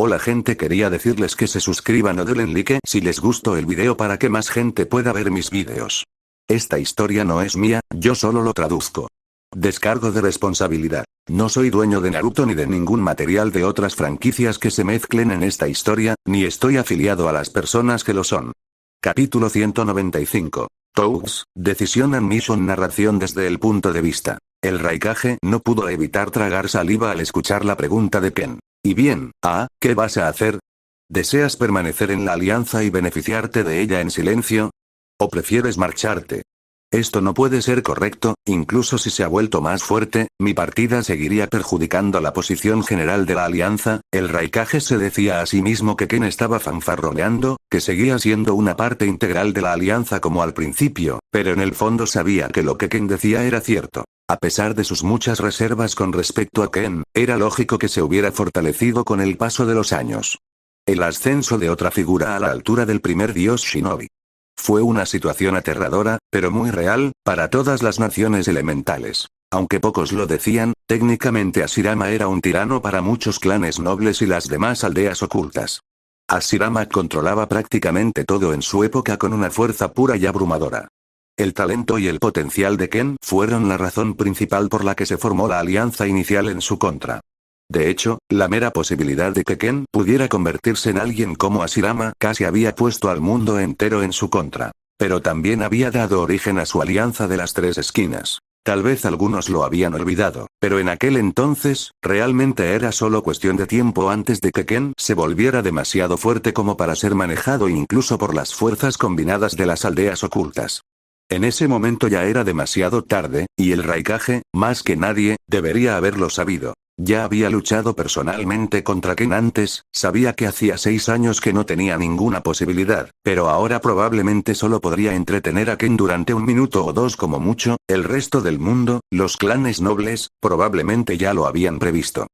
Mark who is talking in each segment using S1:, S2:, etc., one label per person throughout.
S1: Hola gente, quería decirles que se suscriban o denle like si les gustó el video para que más gente pueda ver mis videos. Esta historia no es mía, yo solo lo traduzco. Descargo de responsabilidad. No soy dueño de Naruto ni de ningún material de otras franquicias que se mezclen en esta historia, ni estoy afiliado a las personas que lo son. Capítulo 195. Touch, Decision and Mission. Narración desde el punto de vista. El Raikage no pudo evitar tragar saliva al escuchar la pregunta de Ken. Y bien, ¿qué vas a hacer? ¿Deseas permanecer en la alianza y beneficiarte de ella en silencio? ¿O prefieres marcharte? Esto no puede ser correcto, incluso si se ha vuelto más fuerte, mi partida seguiría perjudicando la posición general de la alianza. El Raikage se decía a sí mismo que Ken estaba fanfarroneando, que seguía siendo una parte integral de la alianza como al principio, pero en el fondo sabía que lo que Ken decía era cierto. A pesar de sus muchas reservas con respecto a Ken, era lógico que se hubiera fortalecido con el paso de los años. El ascenso de otra figura a la altura del primer dios Shinobi. Fue una situación aterradora, pero muy real, para todas las naciones elementales. Aunque pocos lo decían, técnicamente Hashirama era un tirano para muchos clanes nobles y las demás aldeas ocultas. Hashirama controlaba prácticamente todo en su época con una fuerza pura y abrumadora. El talento y el potencial de Ken fueron la razón principal por la que se formó la alianza inicial en su contra. De hecho, la mera posibilidad de que Ken pudiera convertirse en alguien como Hashirama casi había puesto al mundo entero en su contra. Pero también había dado origen a su alianza de las tres esquinas. Tal vez algunos lo habían olvidado, pero en aquel entonces, realmente era solo cuestión de tiempo antes de que Ken se volviera demasiado fuerte como para ser manejado incluso por las fuerzas combinadas de las aldeas ocultas. En ese momento ya era demasiado tarde, y el Raikage, más que nadie, debería haberlo sabido. Ya había luchado personalmente contra Ken antes, sabía que hacía 6 años que no tenía ninguna posibilidad, pero ahora probablemente solo podría entretener a Ken durante 1 minuto o 2 como mucho. El resto del mundo, los clanes nobles, probablemente ya lo habían previsto.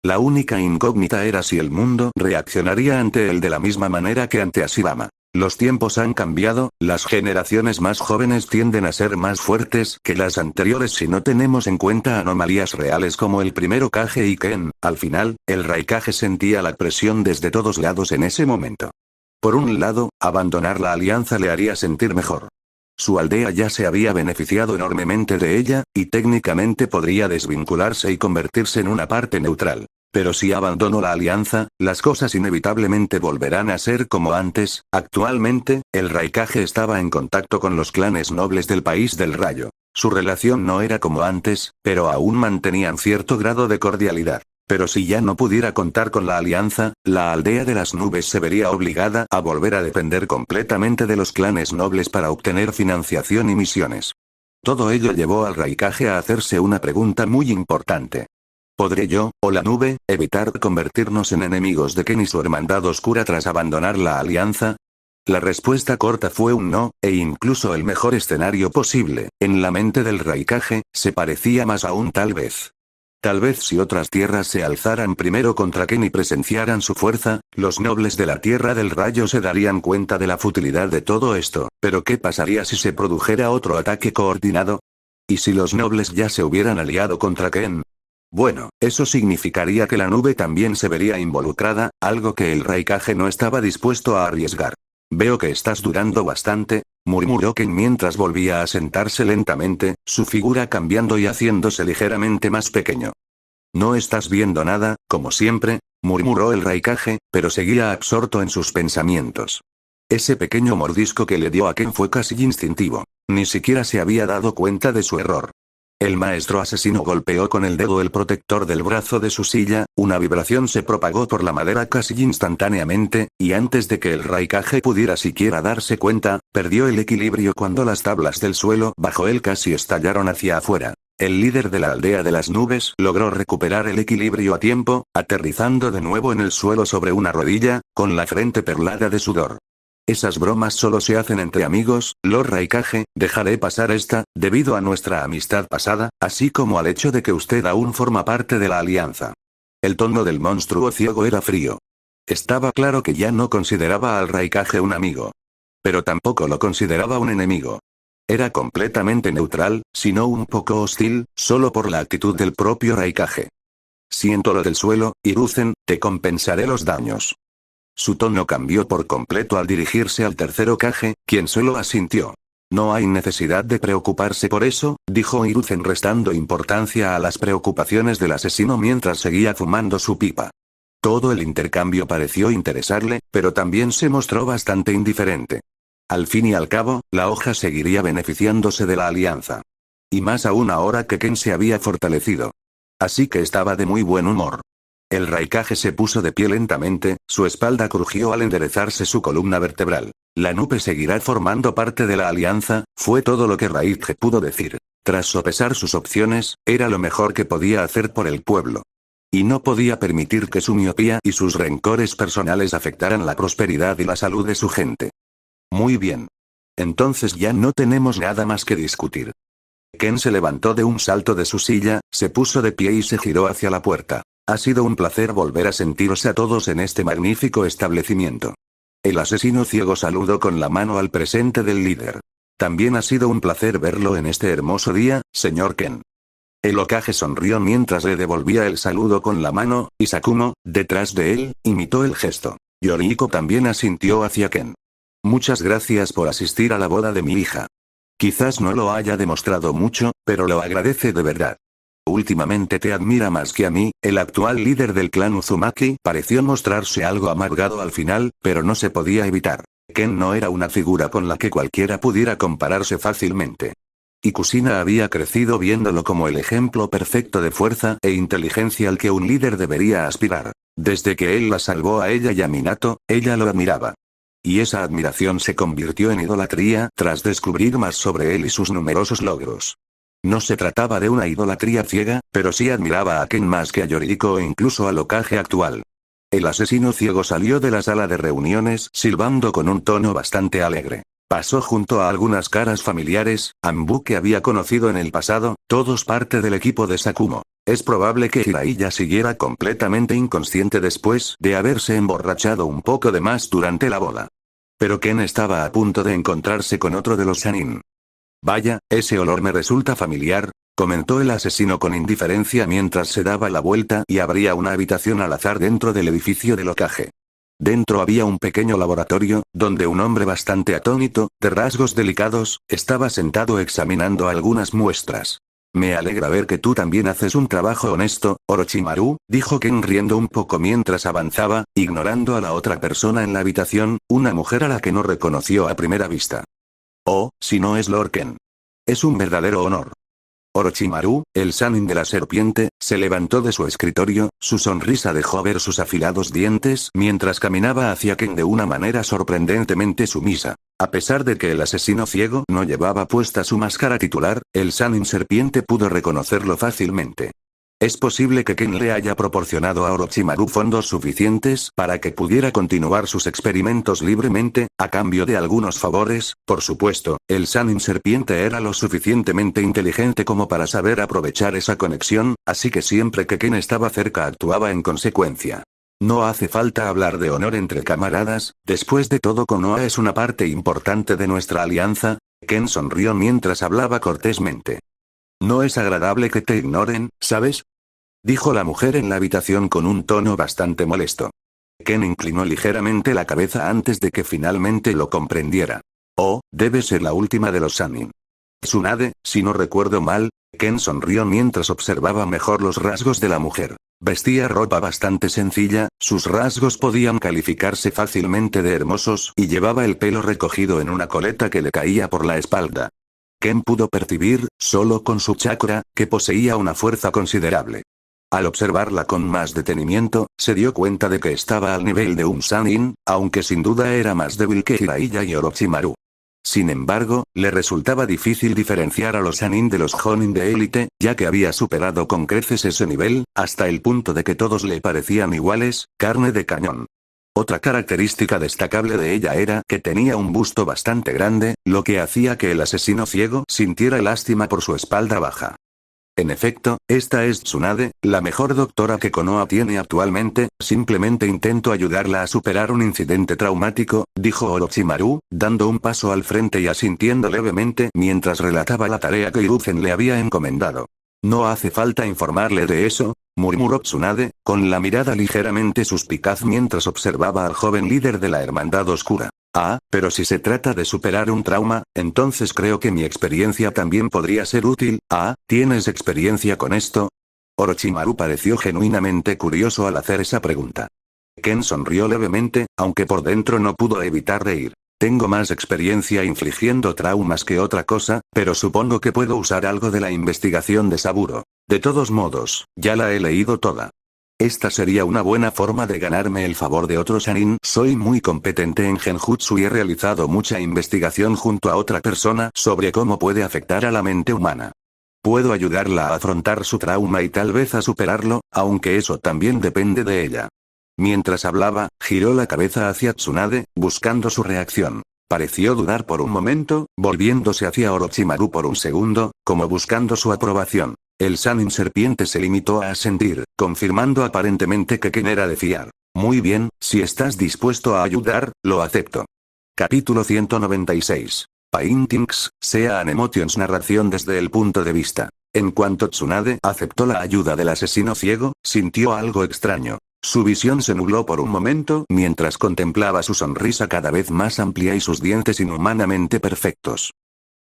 S1: La única incógnita era si el mundo reaccionaría ante él de la misma manera que ante Hashirama. Los tiempos han cambiado, las generaciones más jóvenes tienden a ser más fuertes que las anteriores si no tenemos en cuenta anomalías reales como el primer Hokage y Ken. Al final, el Raikage sentía la presión desde todos lados en ese momento. Por un lado, abandonar la alianza le haría sentir mejor. Su aldea ya se había beneficiado enormemente de ella, y técnicamente podría desvincularse y convertirse en una parte neutral. Pero si abandonó la alianza, las cosas inevitablemente volverán a ser como antes. Actualmente, el Raikage estaba en contacto con los clanes nobles del País del Rayo. Su relación no era como antes, pero aún mantenían cierto grado de cordialidad. Pero si ya no pudiera contar con la alianza, la aldea de las nubes se vería obligada a volver a depender completamente de los clanes nobles para obtener financiación y misiones. Todo ello llevó al Raikage a hacerse una pregunta muy importante. ¿Podré yo, o la nube, evitar convertirnos en enemigos de Ken y su hermandad oscura tras abandonar la alianza? La respuesta corta fue un no, e incluso el mejor escenario posible, en la mente del Raikage, se parecía más a un tal vez. Tal vez si otras tierras se alzaran primero contra Ken y presenciaran su fuerza, los nobles de la Tierra del Rayo se darían cuenta de la futilidad de todo esto, pero ¿qué pasaría si se produjera otro ataque coordinado? ¿Y si los nobles ya se hubieran aliado contra Ken? Bueno, eso significaría que la nube también se vería involucrada, algo que el Raikage no estaba dispuesto a arriesgar. Veo que estás dudando bastante, murmuró Ken mientras volvía a sentarse lentamente, su figura cambiando y haciéndose ligeramente más pequeño. No estás viendo nada, como siempre, murmuró el Raikage, pero seguía absorto en sus pensamientos. Ese pequeño mordisco que le dio a Ken fue casi instintivo. Ni siquiera se había dado cuenta de su error. El maestro asesino golpeó con el dedo el protector del brazo de su silla, una vibración se propagó por la madera casi instantáneamente, y antes de que el Raikage pudiera siquiera darse cuenta, perdió el equilibrio cuando las tablas del suelo bajo él casi estallaron hacia afuera. El líder de la aldea de las nubes logró recuperar el equilibrio a tiempo, aterrizando de nuevo en el suelo sobre una rodilla, con la frente perlada de sudor. Esas bromas solo se hacen entre amigos, Lord Raikage, dejaré pasar esta, debido a nuestra amistad pasada, así como al hecho de que usted aún forma parte de la alianza. El tono del monstruo ciego era frío. Estaba claro que ya no consideraba al Raikage un amigo. Pero tampoco lo consideraba un enemigo. Era completamente neutral, si no un poco hostil, solo por la actitud del propio Raikage. Siento lo del suelo, Hiruzen, Te compensaré los daños. Su tono cambió por completo al dirigirse al tercer Hokage, quien solo asintió. No hay necesidad de preocuparse por eso, dijo Hiruzen restando importancia a las preocupaciones del asesino mientras seguía fumando su pipa. Todo el intercambio pareció interesarle, pero también se mostró bastante indiferente. Al fin y al cabo, la hoja seguiría beneficiándose de la alianza. Y más aún ahora que Ken se había fortalecido. Así que estaba de muy buen humor. El Raikage se puso de pie lentamente, su espalda crujió al enderezarse su columna vertebral. La nube seguirá formando parte de la alianza, fue todo lo que Raikage pudo decir. Tras sopesar sus opciones, era lo mejor que podía hacer por el pueblo. Y no podía permitir que su miopía y sus rencores personales afectaran la prosperidad y la salud de su gente. Muy bien. Entonces ya no tenemos nada más que discutir. Ken se levantó de un salto de su silla, se puso de pie y se giró hacia la puerta. Ha sido un placer volver a sentiros a todos en este magnífico establecimiento. El asesino ciego saludó con la mano al presente del líder. También ha sido un placer verlo en este hermoso día, señor Ken. El Hokage sonrió mientras le devolvía el saludo con la mano, y Sakumo, detrás de él, imitó el gesto. Yoriko también asintió hacia Ken. Muchas gracias por asistir a la boda de mi hija. Quizás no lo haya demostrado mucho, pero lo agradece de verdad. Últimamente te admira más que a mí. El actual líder del clan Uzumaki pareció mostrarse algo amargado al final, pero no se podía evitar. Ken no era una figura con la que cualquiera pudiera compararse fácilmente. Y Kusina había crecido viéndolo como el ejemplo perfecto de fuerza e inteligencia al que un líder debería aspirar. Desde que él la salvó a ella y a Minato, ella lo admiraba. Y esa admiración se convirtió en idolatría tras descubrir más sobre él y sus numerosos logros. No se trataba de una idolatría ciega, pero sí admiraba a Ken más que a Yoriko o incluso al Hokage actual. El asesino ciego salió de la sala de reuniones silbando con un tono bastante alegre. Pasó junto a algunas caras familiares, Anbu que había conocido en el pasado, todos parte del equipo de Sakumo. Es probable que Jiraiya siguiera completamente inconsciente después de haberse emborrachado un poco de más durante la boda. Pero Ken estaba a punto de encontrarse con otro de los Sannin. Vaya, ese olor me resulta familiar, comentó el asesino con indiferencia mientras se daba la vuelta y abría una habitación al azar dentro del edificio del Hokage. Dentro había un pequeño laboratorio, donde un hombre bastante atónito, de rasgos delicados, estaba sentado examinando algunas muestras. Me alegra ver que tú también haces un trabajo honesto, Orochimaru, dijo Ken riendo un poco mientras avanzaba, ignorando a la otra persona en la habitación, una mujer a la que no reconoció a primera vista. Oh, si no es Lord Ken. Es un verdadero honor. Orochimaru, el Sannin de la serpiente, se levantó de su escritorio, su sonrisa dejó ver sus afilados dientes mientras caminaba hacia Ken de una manera sorprendentemente sumisa. A pesar de que el asesino ciego no llevaba puesta su máscara titular, el Sannin serpiente pudo reconocerlo fácilmente. Es posible que Ken le haya proporcionado a Orochimaru fondos suficientes para que pudiera continuar sus experimentos libremente, a cambio de algunos favores, por supuesto. El Sannin serpiente era lo suficientemente inteligente como para saber aprovechar esa conexión, así que siempre que Ken estaba cerca actuaba en consecuencia. No hace falta hablar de honor entre camaradas, después de todo Konoha es una parte importante de nuestra alianza. Ken sonrió mientras hablaba cortésmente. No es agradable que te ignoren, ¿sabes? Dijo la mujer en la habitación con un tono bastante molesto. Ken inclinó ligeramente la cabeza antes de que finalmente lo comprendiera. Oh, debe ser la última de los Sannin. Tsunade, si no recuerdo mal. Ken sonrió mientras observaba mejor los rasgos de la mujer. Vestía ropa bastante sencilla, sus rasgos podían calificarse fácilmente de hermosos y llevaba el pelo recogido en una coleta que le caía por la espalda. Ken pudo percibir, solo con su chakra, que poseía una fuerza considerable. Al observarla con más detenimiento, se dio cuenta de que estaba al nivel de un Sannin, aunque sin duda era más débil que Jiraiya y Orochimaru. Sin embargo, le resultaba difícil diferenciar a los Sannin de los Jonin de élite, ya que había superado con creces ese nivel, hasta el punto de que todos le parecían iguales, carne de cañón. Otra característica destacable de ella era que tenía un busto bastante grande, lo que hacía que el asesino ciego sintiera lástima por su espalda baja. En efecto, esta es Tsunade, la mejor doctora que Konoha tiene actualmente, simplemente intento ayudarla a superar un incidente traumático, dijo Orochimaru, dando un paso al frente y asintiendo levemente mientras relataba la tarea que Hiruzen le había encomendado. No hace falta informarle de eso, murmuró Tsunade, con la mirada ligeramente suspicaz mientras observaba al joven líder de la Hermandad Oscura. Ah, pero si se trata de superar un trauma, entonces creo que mi experiencia también podría ser útil. Ah, ¿tienes experiencia con esto? Orochimaru pareció genuinamente curioso al hacer esa pregunta. Ken sonrió levemente, aunque por dentro no pudo evitar reír. Tengo más experiencia infligiendo traumas que otra cosa, pero supongo que puedo usar algo de la investigación de Saburo. De todos modos, ya la he leído toda. Esta sería una buena forma de ganarme el favor de otro Shanin. Soy muy competente en Genjutsu y he realizado mucha investigación junto a otra persona sobre cómo puede afectar a la mente humana. Puedo ayudarla a afrontar su trauma y tal vez a superarlo, aunque eso también depende de ella. Mientras hablaba, giró la cabeza hacia Tsunade, buscando su reacción. Pareció dudar por un momento, volviéndose hacia Orochimaru por un segundo, como buscando su aprobación. El Sannin serpiente se limitó a asentir, confirmando aparentemente que Ken era de fiar. Muy bien, si estás dispuesto a ayudar, lo acepto. Capítulo 196. Paintings, Sea an Emotions narración desde el punto de vista. En cuanto Tsunade aceptó la ayuda del asesino ciego, sintió algo extraño. Su visión se nubló por un momento mientras contemplaba su sonrisa cada vez más amplia y sus dientes inhumanamente perfectos.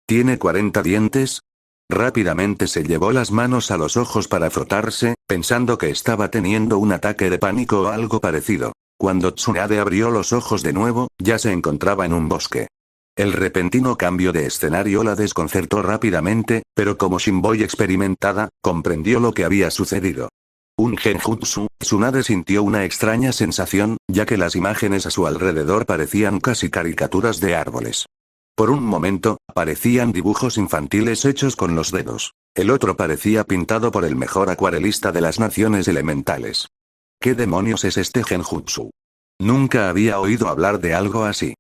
S1: ¿Tiene 40 dientes? Rápidamente se llevó las manos a los ojos para frotarse, pensando que estaba teniendo un ataque de pánico o algo parecido. Cuando Tsunade abrió los ojos de nuevo, ya se encontraba en un bosque. El repentino cambio de escenario la desconcertó rápidamente, pero como Shinboi experimentada, comprendió lo que había sucedido. Un genjutsu, Tsunade sintió una extraña sensación, ya que las imágenes a su alrededor parecían casi caricaturas de árboles. Por un momento, parecían dibujos infantiles hechos con los dedos. El otro parecía pintado por el mejor acuarelista de las naciones elementales. ¿Qué demonios es este genjutsu? Nunca había oído hablar de algo así.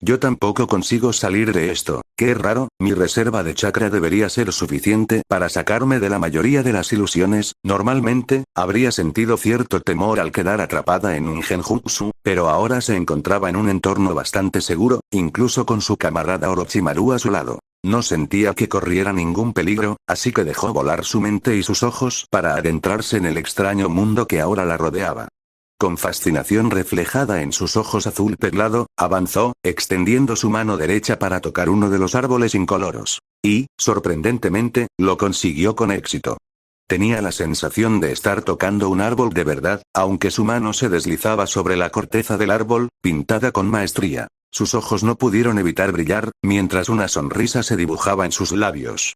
S1: Yo tampoco consigo salir de esto, qué raro, mi reserva de chakra debería ser suficiente para sacarme de la mayoría de las ilusiones. Normalmente, habría sentido cierto temor al quedar atrapada en un genjutsu, pero ahora se encontraba en un entorno bastante seguro, incluso con su camarada Orochimaru a su lado. No sentía que corriera ningún peligro, así que dejó volar su mente y sus ojos para adentrarse en el extraño mundo que ahora la rodeaba. Con fascinación reflejada en sus ojos azul perlado, avanzó, extendiendo su mano derecha para tocar uno de los árboles incoloros. Y, sorprendentemente, lo consiguió con éxito. Tenía la sensación de estar tocando un árbol de verdad, aunque su mano se deslizaba sobre la corteza del árbol, pintada con maestría. Sus ojos no pudieron evitar brillar, mientras una sonrisa se dibujaba en sus labios.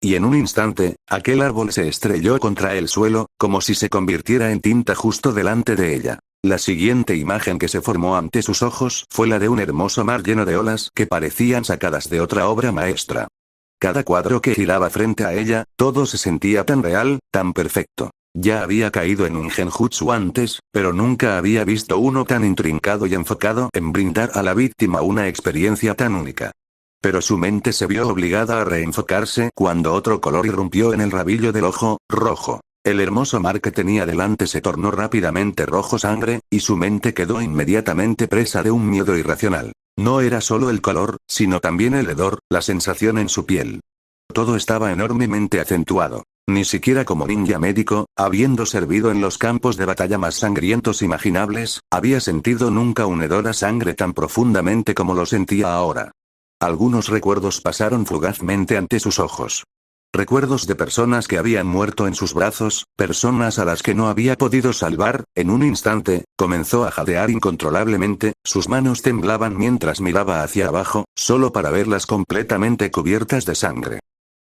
S1: Y en un instante, aquel árbol se estrelló contra el suelo, como si se convirtiera en tinta justo delante de ella. La siguiente imagen que se formó ante sus ojos fue la de un hermoso mar lleno de olas que parecían sacadas de otra obra maestra. Cada cuadro que giraba frente a ella, todo se sentía tan real, tan perfecto. Ya había caído en un genjutsu antes, pero nunca había visto uno tan intrincado y enfocado en brindar a la víctima una experiencia tan única. Pero su mente se vio obligada a reenfocarse cuando otro color irrumpió en el rabillo del ojo, rojo. El hermoso mar que tenía delante se tornó rápidamente rojo sangre, y su mente quedó inmediatamente presa de un miedo irracional. No era solo el color, sino también el hedor, la sensación en su piel. Todo estaba enormemente acentuado. Ni siquiera como ninja médico, habiendo servido en los campos de batalla más sangrientos imaginables, había sentido nunca un hedor a sangre tan profundamente como lo sentía ahora. Algunos recuerdos pasaron fugazmente ante sus ojos. Recuerdos de personas que habían muerto en sus brazos, personas a las que no había podido salvar. En un instante, comenzó a jadear incontrolablemente, sus manos temblaban mientras miraba hacia abajo, solo para verlas completamente cubiertas de sangre.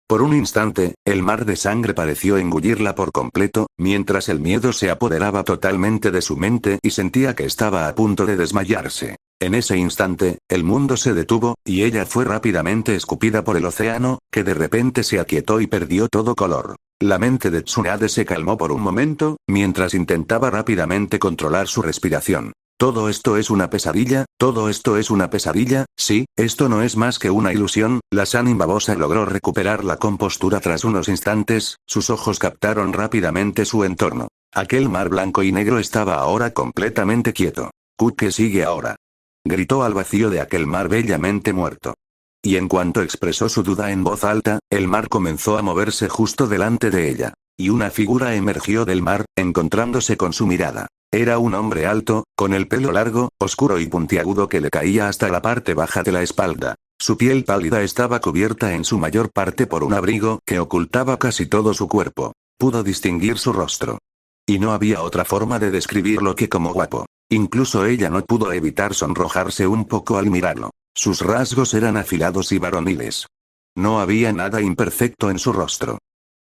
S1: Por un instante, el mar de sangre pareció engullirla por completo, mientras el miedo se apoderaba totalmente de su mente y sentía que estaba a punto de desmayarse. En ese instante, el mundo se detuvo, y ella fue rápidamente escupida por el océano, que de repente se aquietó y perdió todo color. La mente de Tsunade se calmó por un momento, mientras intentaba rápidamente controlar su respiración. Todo esto es una pesadilla, todo esto es una pesadilla, sí, esto no es más que una ilusión. La Sannin babosa logró recuperar la compostura tras unos instantes, sus ojos captaron rápidamente su entorno. Aquel mar blanco y negro estaba ahora completamente quieto. ¿Qué sigue ahora? Gritó al vacío de aquel mar bellamente muerto. Y en cuanto expresó su duda en voz alta, el mar comenzó a moverse justo delante de ella. Y una figura emergió del mar, encontrándose con su mirada. Era un hombre alto, con el pelo largo, oscuro y puntiagudo que le caía hasta la parte baja de la espalda. Su piel pálida estaba cubierta en su mayor parte por un abrigo que ocultaba casi todo su cuerpo. Pudo distinguir su rostro. Y no había otra forma de describirlo que como guapo. Incluso ella no pudo evitar sonrojarse un poco al mirarlo. Sus rasgos eran afilados y varoniles. No había nada imperfecto en su rostro.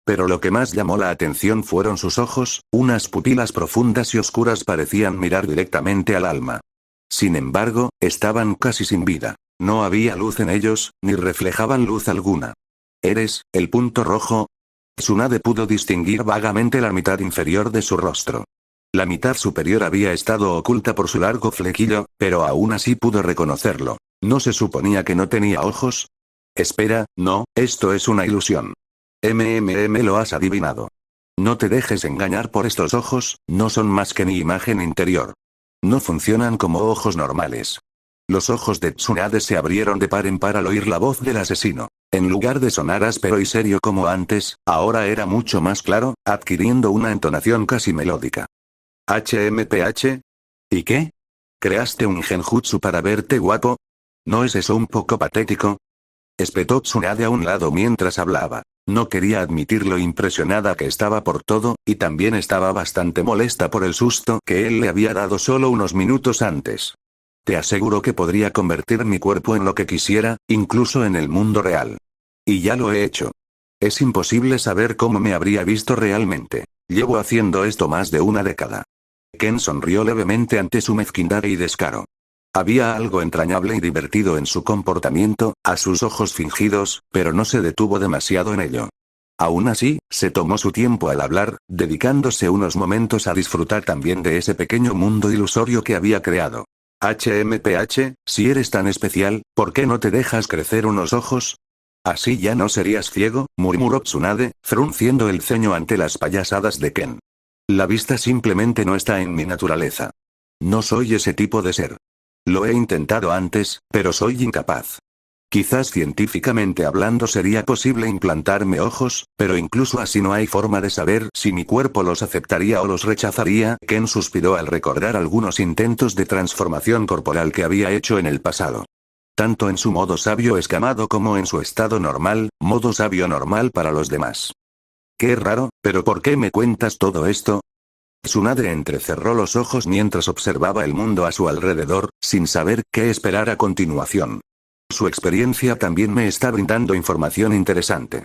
S1: Pero lo que más llamó la atención fueron sus ojos, unas pupilas profundas y oscuras parecían mirar directamente al alma. Sin embargo, estaban casi sin vida. No había luz en ellos, ni reflejaban luz alguna. ¿Eres el punto rojo? Tsunade pudo distinguir vagamente la mitad inferior de su rostro. La mitad superior había estado oculta por su largo flequillo, pero aún así pudo reconocerlo. ¿No se suponía que no tenía ojos? Espera, no, esto es una ilusión. Lo has adivinado. No te dejes engañar por estos ojos, no son más que mi imagen interior. No funcionan como ojos normales. Los ojos de Tsunade se abrieron de par en par al oír la voz del asesino. En lugar de sonar áspero y serio como antes, ahora era mucho más claro, adquiriendo una entonación casi melódica. HMPH. ¿Y qué? ¿Creaste un genjutsu para verte guapo? ¿No es eso un poco patético? Espetó Tsunade a un lado mientras hablaba. No quería admitir lo impresionada que estaba por todo, y también estaba bastante molesta por el susto que él le había dado solo unos minutos antes. Te aseguro que podría convertir mi cuerpo en lo que quisiera, incluso en el mundo real. Y ya lo he hecho. Es imposible saber cómo me habría visto realmente. Llevo haciendo esto más de una década. Ken sonrió levemente ante su mezquindad y descaro. Había algo entrañable y divertido en su comportamiento, a sus ojos fingidos, pero no se detuvo demasiado en ello. Aún así, se tomó su tiempo al hablar, dedicándose unos momentos a disfrutar también de ese pequeño mundo ilusorio que había creado. HMPH, si eres tan especial, ¿por qué no te dejas crecer unos ojos? Así ya no serías ciego, murmuró Tsunade, frunciendo el ceño ante las payasadas de Ken. La vista simplemente no está en mi naturaleza. No soy ese tipo de ser. Lo he intentado antes, pero soy incapaz. Quizás científicamente hablando sería posible implantarme ojos, pero incluso así no hay forma de saber si mi cuerpo los aceptaría o los rechazaría. Ken suspiró al recordar algunos intentos de transformación corporal que había hecho en el pasado. Tanto en su modo sabio escamado como en su estado normal, modo sabio normal para los demás. Qué raro, pero ¿por qué me cuentas todo esto? Tsunade entrecerró los ojos mientras observaba el mundo a su alrededor, sin saber qué esperar a continuación. Su experiencia también me está brindando información interesante.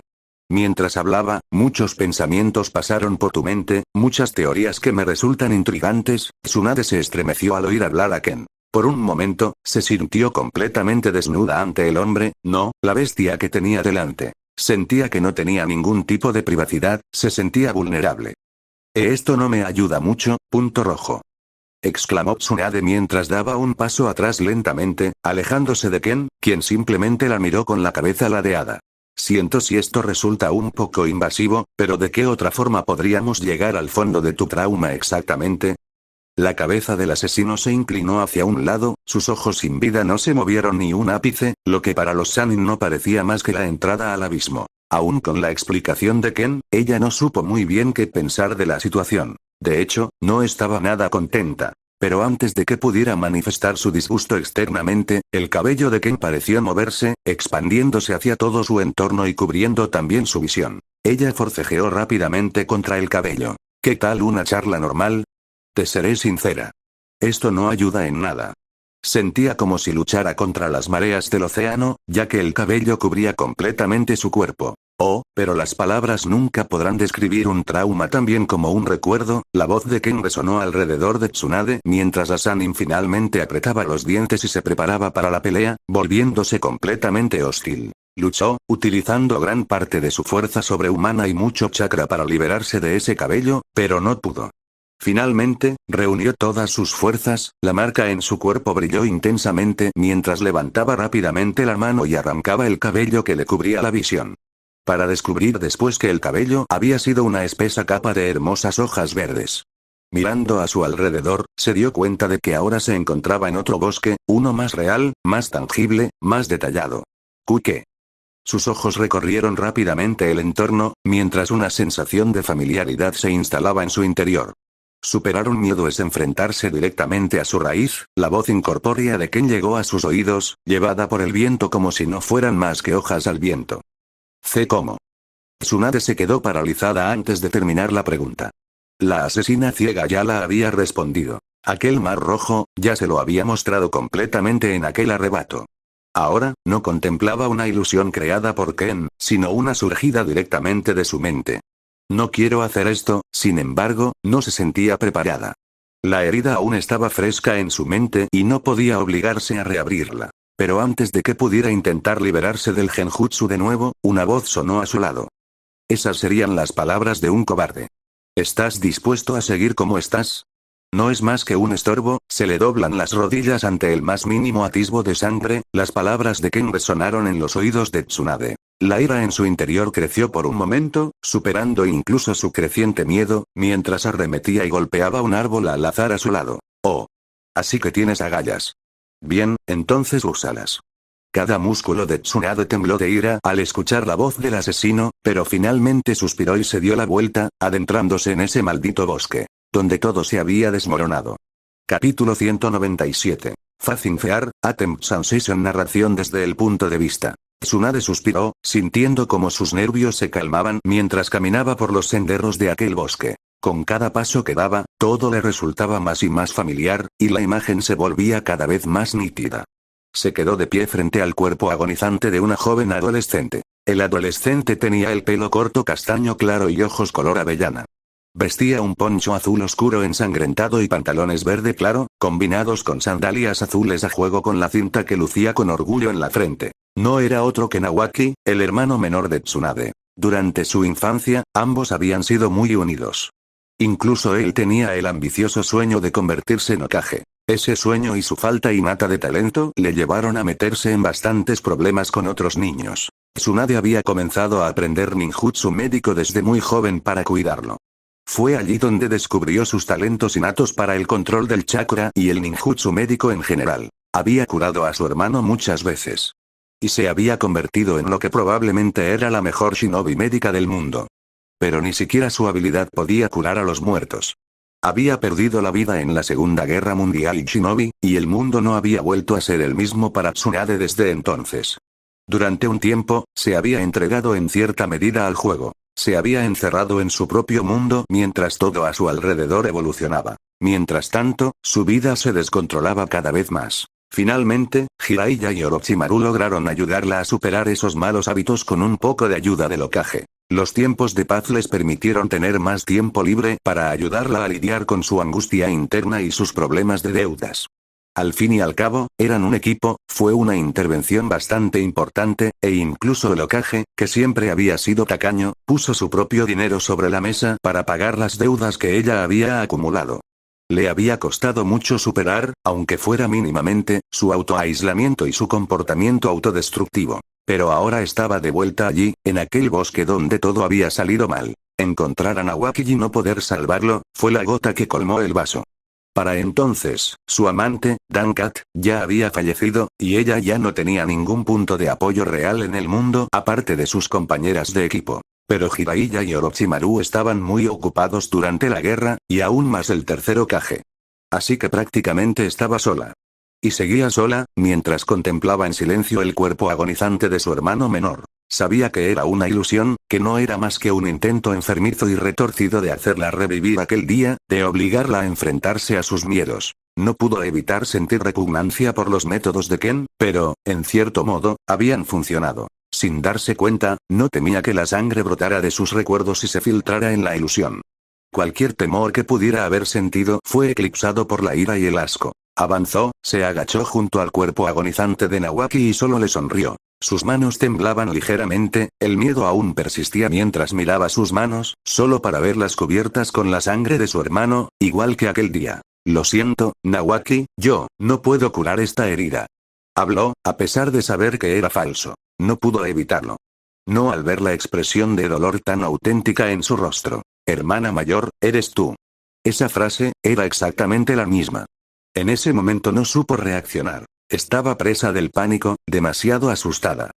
S1: Mientras hablaba, muchos pensamientos pasaron por tu mente, muchas teorías que me resultan intrigantes. Tsunade se estremeció al oír hablar a Ken. Por un momento, se sintió completamente desnuda ante el hombre, no, la bestia que tenía delante. Sentía que no tenía ningún tipo de privacidad, se sentía vulnerable. Esto no me ayuda mucho, punto rojo. Exclamó Tsunade mientras daba un paso atrás lentamente, alejándose de Ken, quien simplemente la miró con la cabeza ladeada. Siento si esto resulta un poco invasivo, pero ¿de qué otra forma podríamos llegar al fondo de tu trauma exactamente? La cabeza del asesino se inclinó hacia un lado, sus ojos sin vida no se movieron ni un ápice, lo que para los Sannin no parecía más que la entrada al abismo. Aún con la explicación de Ken, ella no supo muy bien qué pensar de la situación. De hecho, no estaba nada contenta. Pero antes de que pudiera manifestar su disgusto externamente, el cabello de Ken pareció moverse, expandiéndose hacia todo su entorno y cubriendo también su visión. Ella forcejeó rápidamente contra el cabello. ¿Qué tal una charla normal? Te seré sincera. Esto no ayuda en nada. Sentía como si luchara contra las mareas del océano, ya que el cabello cubría completamente su cuerpo. Oh, pero las palabras nunca podrán describir un trauma tan bien como un recuerdo. La voz de Ken resonó alrededor de Tsunade mientras la Sannin finalmente apretaba los dientes y se preparaba para la pelea, volviéndose completamente hostil. Luchó, utilizando gran parte de su fuerza sobrehumana y mucho chakra para liberarse de ese cabello, pero no pudo. Finalmente, reunió todas sus fuerzas, la marca en su cuerpo brilló intensamente mientras levantaba rápidamente la mano y arrancaba el cabello que le cubría la visión. Para descubrir después que el cabello había sido una espesa capa de hermosas hojas verdes. Mirando a su alrededor, se dio cuenta de que ahora se encontraba en otro bosque, uno más real, más tangible, más detallado. ¿Qué? Sus ojos recorrieron rápidamente el entorno, mientras una sensación de familiaridad se instalaba en su interior. Superar un miedo es enfrentarse directamente a su raíz. La voz incorpórea de Ken llegó a sus oídos, llevada por el viento como si no fueran más que hojas al viento. ¿Cómo? Tsunade se quedó paralizada antes de terminar la pregunta. La asesina ciega ya la había respondido. Aquel mar rojo, ya se lo había mostrado completamente en aquel arrebato. Ahora, no contemplaba una ilusión creada por Ken, sino una surgida directamente de su mente. No quiero hacer esto, sin embargo, no se sentía preparada. La herida aún estaba fresca en su mente y no podía obligarse a reabrirla. Pero antes de que pudiera intentar liberarse del genjutsu de nuevo, una voz sonó a su lado. Esas serían las palabras de un cobarde. ¿Estás dispuesto a seguir como estás? No es más que un estorbo. Se le doblan las rodillas ante el más mínimo atisbo de sangre. Las palabras de Ken resonaron en los oídos de Tsunade. La ira en su interior creció por un momento, superando incluso su creciente miedo, mientras arremetía y golpeaba un árbol al azar a su lado. Oh. Así que tienes agallas. Bien, entonces úsalas. Cada músculo de Tsunade tembló de ira al escuchar la voz del asesino, pero finalmente suspiró y se dio la vuelta, adentrándose en ese maldito bosque, donde todo se había desmoronado. Capítulo 197. Facing Fear, Attempt Sensation. Narración desde el punto de vista. Tsunade suspiró, sintiendo como sus nervios se calmaban mientras caminaba por los senderos de aquel bosque. Con cada paso que daba, todo le resultaba más y más familiar, y la imagen se volvía cada vez más nítida. Se quedó de pie frente al cuerpo agonizante de una joven adolescente. El adolescente tenía el pelo corto castaño claro y ojos color avellana. Vestía un poncho azul oscuro ensangrentado y pantalones verde claro, combinados con sandalias azules a juego con la cinta que lucía con orgullo en la frente. No era otro que Nawaki, el hermano menor de Tsunade. Durante su infancia, ambos habían sido muy unidos. Incluso él tenía el ambicioso sueño de convertirse en Hokage. Ese sueño y su falta innata de talento le llevaron a meterse en bastantes problemas con otros niños. Tsunade había comenzado a aprender ninjutsu médico desde muy joven para cuidarlo. Fue allí donde descubrió sus talentos innatos para el control del chakra y el ninjutsu médico en general. Había curado a su hermano muchas veces. Y se había convertido en lo que probablemente era la mejor shinobi médica del mundo. Pero ni siquiera su habilidad podía curar a los muertos. Había perdido la vida en la Segunda Guerra Mundial y shinobi, y el mundo no había vuelto a ser el mismo para Tsunade desde entonces. Durante un tiempo, se había entregado en cierta medida al juego. Se había encerrado en su propio mundo mientras todo a su alrededor evolucionaba. Mientras tanto, su vida se descontrolaba cada vez más. Finalmente, Jiraiya y Orochimaru lograron ayudarla a superar esos malos hábitos con un poco de ayuda del Hokage. Los tiempos de paz les permitieron tener más tiempo libre para ayudarla a lidiar con su angustia interna y sus problemas de deudas. Al fin y al cabo, eran un equipo. Fue una intervención bastante importante, e incluso el Hokage, que siempre había sido tacaño, puso su propio dinero sobre la mesa para pagar las deudas que ella había acumulado. Le había costado mucho superar, aunque fuera mínimamente, su autoaislamiento y su comportamiento autodestructivo. Pero ahora estaba de vuelta allí, en aquel bosque donde todo había salido mal. Encontrar a Nawaki y no poder salvarlo, fue la gota que colmó el vaso. Para entonces, su amante, Dankat, ya había fallecido, y ella ya no tenía ningún punto de apoyo real en el mundo aparte de sus compañeras de equipo. Pero Jiraiya y Orochimaru estaban muy ocupados durante la guerra, y aún más el tercer Hokage. Así que prácticamente estaba sola. Y seguía sola, mientras contemplaba en silencio el cuerpo agonizante de su hermano menor. Sabía que era una ilusión, que no era más que un intento enfermizo y retorcido de hacerla revivir aquel día, de obligarla a enfrentarse a sus miedos. No pudo evitar sentir repugnancia por los métodos de Ken, pero, en cierto modo, habían funcionado. Sin darse cuenta, no temía que la sangre brotara de sus recuerdos y se filtrara en la ilusión. Cualquier temor que pudiera haber sentido fue eclipsado por la ira y el asco. Avanzó, se agachó junto al cuerpo agonizante de Nawaki y solo le sonrió. Sus manos temblaban ligeramente, el miedo aún persistía mientras miraba sus manos, solo para verlas cubiertas con la sangre de su hermano, igual que aquel día. Lo siento, Nawaki, yo no puedo curar esta herida. Habló, a pesar de saber que era falso. No pudo evitarlo. No al ver la expresión de dolor tan auténtica en su rostro. Hermana mayor, eres tú. Esa frase, era exactamente la misma. En ese momento no supo reaccionar. Estaba presa del pánico, demasiado asustada.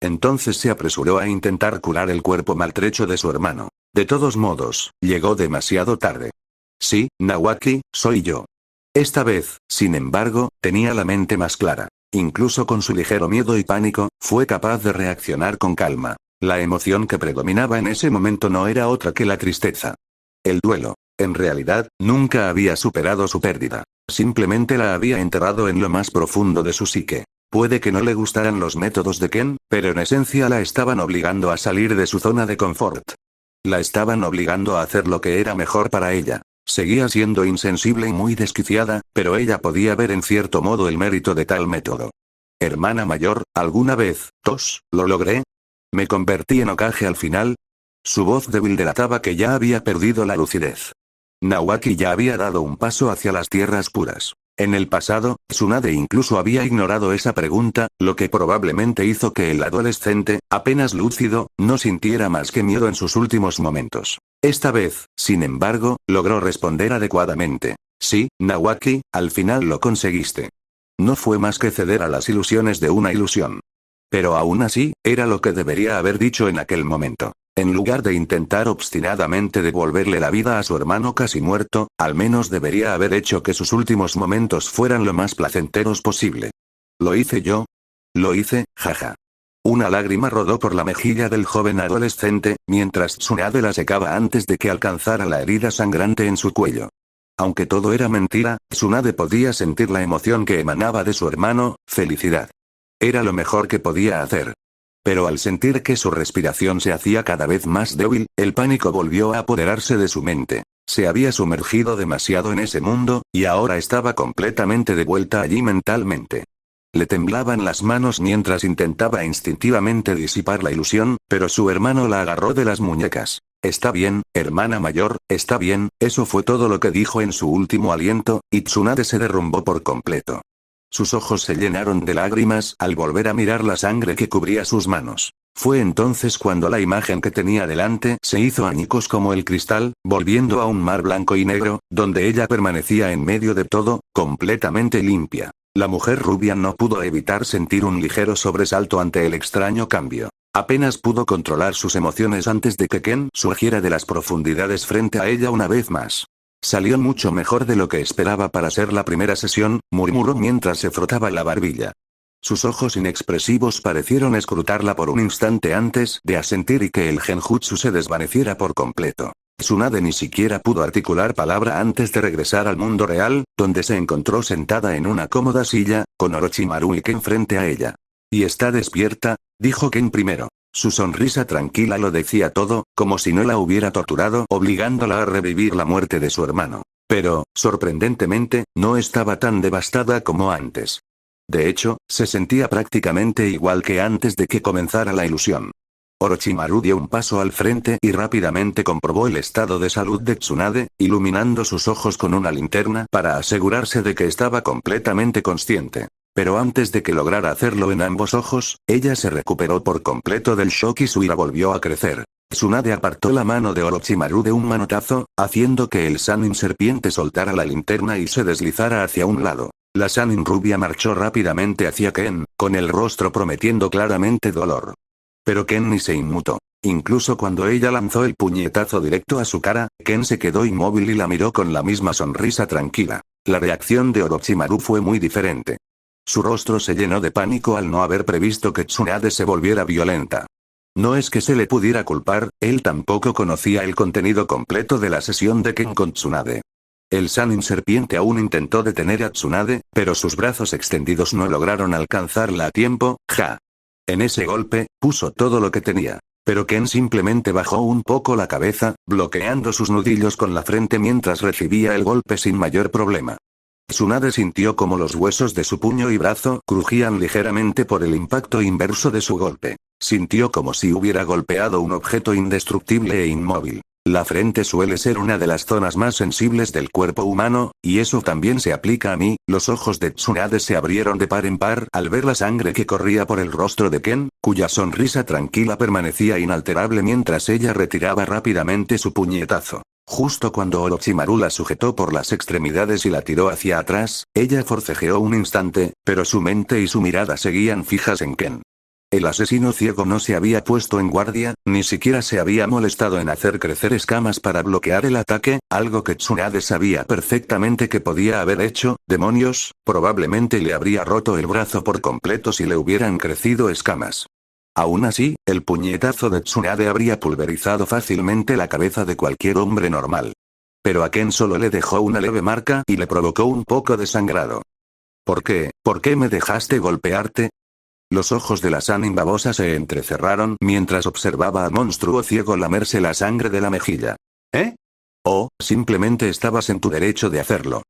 S1: Entonces se apresuró a intentar curar el cuerpo maltrecho de su hermano. De todos modos, llegó demasiado tarde. Sí, Nawaki, soy yo. Esta vez, sin embargo, tenía la mente más clara. Incluso con su ligero miedo y pánico, fue capaz de reaccionar con calma. La emoción que predominaba en ese momento no era otra que la tristeza. El duelo. En realidad, nunca había superado su pérdida. Simplemente la había enterrado en lo más profundo de su psique. Puede que no le gustaran los métodos de Ken, pero en esencia la estaban obligando a salir de su zona de confort. La estaban obligando a hacer lo que era mejor para ella. Seguía siendo insensible y muy desquiciada, pero ella podía ver en cierto modo el mérito de tal método. Hermana mayor, ¿alguna vez, lo logré? ¿Me convertí en Hokage al final? Su voz débil delataba que ya había perdido la lucidez. Nawaki ya había dado un paso hacia las tierras puras. En el pasado, Tsunade incluso había ignorado esa pregunta, lo que probablemente hizo que el adolescente, apenas lúcido, no sintiera más que miedo en sus últimos momentos. Esta vez, sin embargo, logró responder adecuadamente. Sí, Nawaki, al final lo conseguiste. No fue más que ceder a las ilusiones de una ilusión. Pero aún así, era lo que debería haber dicho en aquel momento. En lugar de intentar obstinadamente devolverle la vida a su hermano casi muerto, al menos debería haber hecho que sus últimos momentos fueran lo más placenteros posible. ¿Lo hice yo? Lo hice, jaja. Una lágrima rodó por la mejilla del joven adolescente, mientras Tsunade la secaba antes de que alcanzara la herida sangrante en su cuello. Aunque todo era mentira, Tsunade podía sentir la emoción que emanaba de su hermano, felicidad. Era lo mejor que podía hacer. Pero al sentir que su respiración se hacía cada vez más débil, el pánico volvió a apoderarse de su mente. Se había sumergido demasiado en ese mundo, y ahora estaba completamente de vuelta allí mentalmente. Le temblaban las manos mientras intentaba instintivamente disipar la ilusión, pero su hermano la agarró de las muñecas. Está bien, hermana mayor, está bien, eso fue todo lo que dijo en su último aliento, y Tsunade se derrumbó por completo. Sus ojos se llenaron de lágrimas al volver a mirar la sangre que cubría sus manos. Fue entonces cuando la imagen que tenía delante se hizo añicos como el cristal, volviendo a un mar blanco y negro, donde ella permanecía en medio de todo, completamente limpia. La mujer rubia no pudo evitar sentir un ligero sobresalto ante el extraño cambio. Apenas pudo controlar sus emociones antes de que Ken surgiera de las profundidades frente a ella una vez más. Salió mucho mejor de lo que esperaba para ser la primera sesión, murmuró mientras se frotaba la barbilla. Sus ojos inexpresivos parecieron escrutarla por un instante antes de asentir y que el genjutsu se desvaneciera por completo. Tsunade ni siquiera pudo articular palabra antes de regresar al mundo real, donde se encontró sentada en una cómoda silla, con Orochimaru y Ken frente a ella. ¿Y está despierta?, dijo Ken primero. Su sonrisa tranquila lo decía todo, como si no la hubiera torturado obligándola a revivir la muerte de su hermano. Pero, sorprendentemente, no estaba tan devastada como antes. De hecho, se sentía prácticamente igual que antes de que comenzara la ilusión. Orochimaru dio un paso al frente y rápidamente comprobó el estado de salud de Tsunade, iluminando sus ojos con una linterna para asegurarse de que estaba completamente consciente. Pero antes de que lograra hacerlo en ambos ojos, ella se recuperó por completo del shock y su ira volvió a crecer. Tsunade apartó la mano de Orochimaru de un manotazo, haciendo que el Sannin serpiente soltara la linterna y se deslizara hacia un lado. La Sannin rubia marchó rápidamente hacia Ken, con el rostro prometiendo claramente dolor. Pero Ken ni se inmutó. Incluso cuando ella lanzó el puñetazo directo a su cara, Ken se quedó inmóvil y la miró con la misma sonrisa tranquila. La reacción de Orochimaru fue muy diferente. Su rostro se llenó de pánico al no haber previsto que Tsunade se volviera violenta. No es que se le pudiera culpar, él tampoco conocía el contenido completo de la sesión de Ken con Tsunade. El Sannin serpiente aún intentó detener a Tsunade, pero sus brazos extendidos no lograron alcanzarla a tiempo, En ese golpe, puso todo lo que tenía. Pero Ken simplemente bajó un poco la cabeza, bloqueando sus nudillos con la frente mientras recibía el golpe sin mayor problema. Tsunade sintió como los huesos de su puño y brazo crujían ligeramente por el impacto inverso de su golpe. Sintió como si hubiera golpeado un objeto indestructible e inmóvil. La frente suele ser una de las zonas más sensibles del cuerpo humano, y eso también se aplica a mí. Los ojos de Tsunade se abrieron de par en par al ver la sangre que corría por el rostro de Ken, cuya sonrisa tranquila permanecía inalterable mientras ella retiraba rápidamente su puñetazo. Justo cuando Orochimaru la sujetó por las extremidades y la tiró hacia atrás, ella forcejeó un instante, pero su mente y su mirada seguían fijas en Ken. El asesino ciego no se había puesto en guardia, ni siquiera se había molestado en hacer crecer escamas para bloquear el ataque, algo que Tsunade sabía perfectamente que podía haber hecho. Demonios, probablemente le habría roto el brazo por completo si le hubieran crecido escamas. Aún así, el puñetazo de Tsunade habría pulverizado fácilmente la cabeza de cualquier hombre normal. Pero a Ken solo le dejó una leve marca y le provocó un poco de sangrado. ¿Por qué? ¿Por qué me dejaste golpearte? Los ojos de la Sannin babosa se entrecerraron mientras observaba al monstruo ciego lamerse la sangre de la mejilla. ¿Eh? Oh, simplemente estabas en tu derecho de hacerlo.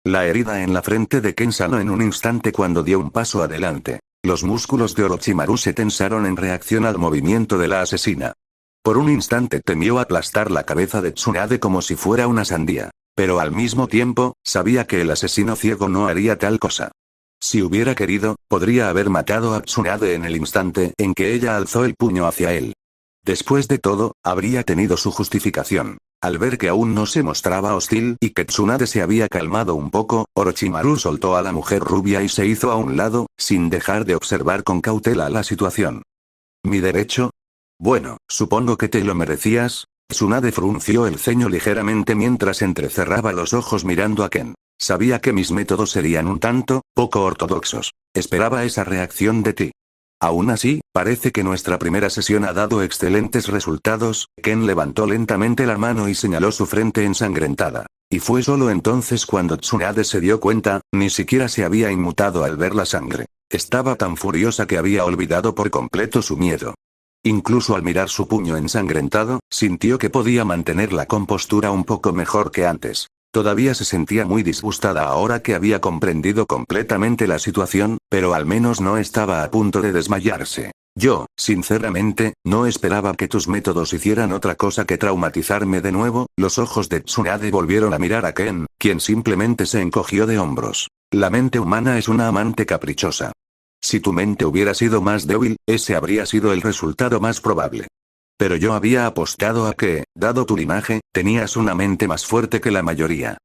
S1: La herida en la frente de Ken sanó en un instante cuando dio un paso adelante. Los músculos de Orochimaru se tensaron en reacción al movimiento de la asesina. Por un instante temió aplastar la cabeza de Tsunade como si fuera una sandía. Pero al mismo tiempo, sabía que el asesino ciego no haría tal cosa. Si hubiera querido, podría haber matado a Tsunade en el instante en que ella alzó el puño hacia él. Después de todo, habría tenido su justificación. Al ver que aún no se mostraba hostil y que Tsunade se había calmado un poco, Orochimaru soltó a la mujer rubia y se hizo a un lado, sin dejar de observar con cautela la situación. ¿Mi derecho? Bueno, supongo que te lo merecías. Tsunade frunció el ceño ligeramente mientras entrecerraba los ojos mirando a Ken. Sabía que mis métodos serían un tanto poco ortodoxos. Esperaba esa reacción de ti. Aún así, parece que nuestra primera sesión ha dado excelentes resultados. Ken levantó lentamente la mano y señaló su frente ensangrentada. Y fue solo entonces cuando Tsunade se dio cuenta, ni siquiera se había inmutado al ver la sangre. Estaba tan furiosa que había olvidado por completo su miedo. Incluso al mirar su puño ensangrentado, sintió que podía mantener la compostura un poco mejor que antes. Todavía se sentía muy disgustada ahora que había comprendido completamente la situación, pero al menos no estaba a punto de desmayarse. Yo, sinceramente, no esperaba que tus métodos hicieran otra cosa que traumatizarme de nuevo. Los ojos de Tsunade volvieron a mirar a Ken, quien simplemente se encogió de hombros. La mente humana es una amante caprichosa. Si tu mente hubiera sido más débil, ese habría sido el resultado más probable. Pero yo había apostado a que, dado tu linaje, tenías una mente más fuerte que la mayoría.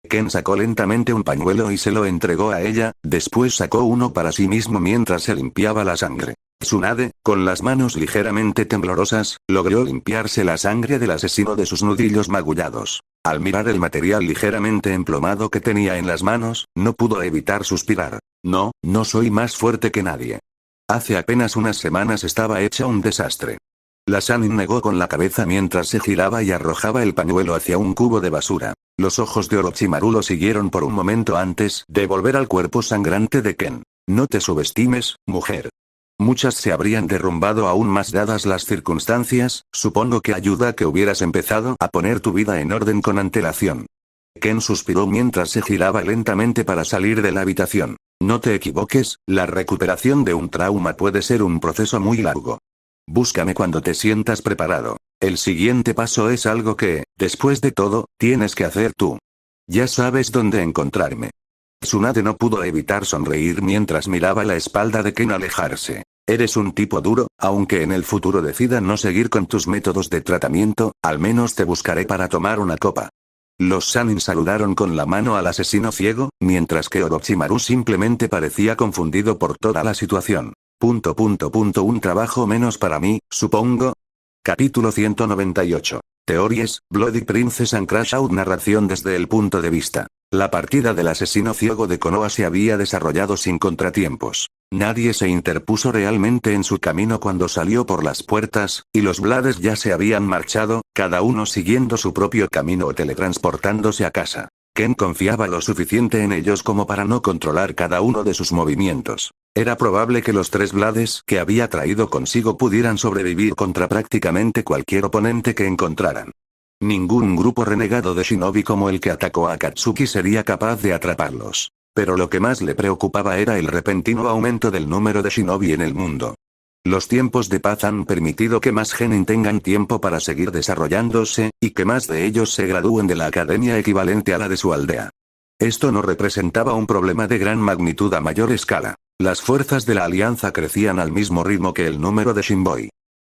S1: Ken sacó lentamente un pañuelo y se lo entregó a ella, después sacó uno para sí mismo mientras se limpiaba la sangre. Tsunade, con las manos ligeramente temblorosas, logró limpiarse la sangre del asesino de sus nudillos magullados. Al mirar el material ligeramente emplomado que tenía en las manos, no pudo evitar suspirar. No, no soy más fuerte que nadie. Hace apenas unas semanas estaba hecha un desastre. La Sannin negó con la cabeza mientras se giraba y arrojaba el pañuelo hacia un cubo de basura. Los ojos de Orochimaru lo siguieron por un momento antes de volver al cuerpo sangrante de Ken. No te subestimes, mujer. Muchas se habrían derrumbado aún más dadas las circunstancias. Supongo que ayuda que hubieras empezado a poner tu vida en orden con antelación. Ken suspiró mientras se giraba lentamente para salir de la habitación. No te equivoques, la recuperación de un trauma puede ser un proceso muy largo. Búscame cuando te sientas preparado. El siguiente paso es algo que, después de todo, tienes que hacer tú. Ya sabes dónde encontrarme. Tsunade no pudo evitar sonreír mientras miraba la espalda de Ken alejarse. Eres un tipo duro, aunque en el futuro decida no seguir con tus métodos de tratamiento, al menos te buscaré para tomar una copa. Los Sannin saludaron con la mano al asesino ciego, mientras que Orochimaru simplemente parecía confundido por toda la situación. Un trabajo menos para mí, supongo. Capítulo 198. Teories, Bloody Princess and Crash Out. Narración desde el punto de vista. La partida del asesino ciego de Konoha se había desarrollado sin contratiempos. Nadie se interpuso realmente en su camino cuando salió por las puertas, y los Blades ya se habían marchado, cada uno siguiendo su propio camino o teletransportándose a casa. Ken confiaba lo suficiente en ellos como para no controlar cada uno de sus movimientos. Era probable que los tres Blades que había traído consigo pudieran sobrevivir contra prácticamente cualquier oponente que encontraran. Ningún grupo renegado de shinobi como el que atacó a Akatsuki sería capaz de atraparlos. Pero lo que más le preocupaba era el repentino aumento del número de shinobi en el mundo. Los tiempos de paz han permitido que más genin tengan tiempo para seguir desarrollándose, y que más de ellos se gradúen de la academia equivalente a la de su aldea. Esto no representaba un problema de gran magnitud a mayor escala. Las fuerzas de la alianza crecían al mismo ritmo que el número de Shinboi.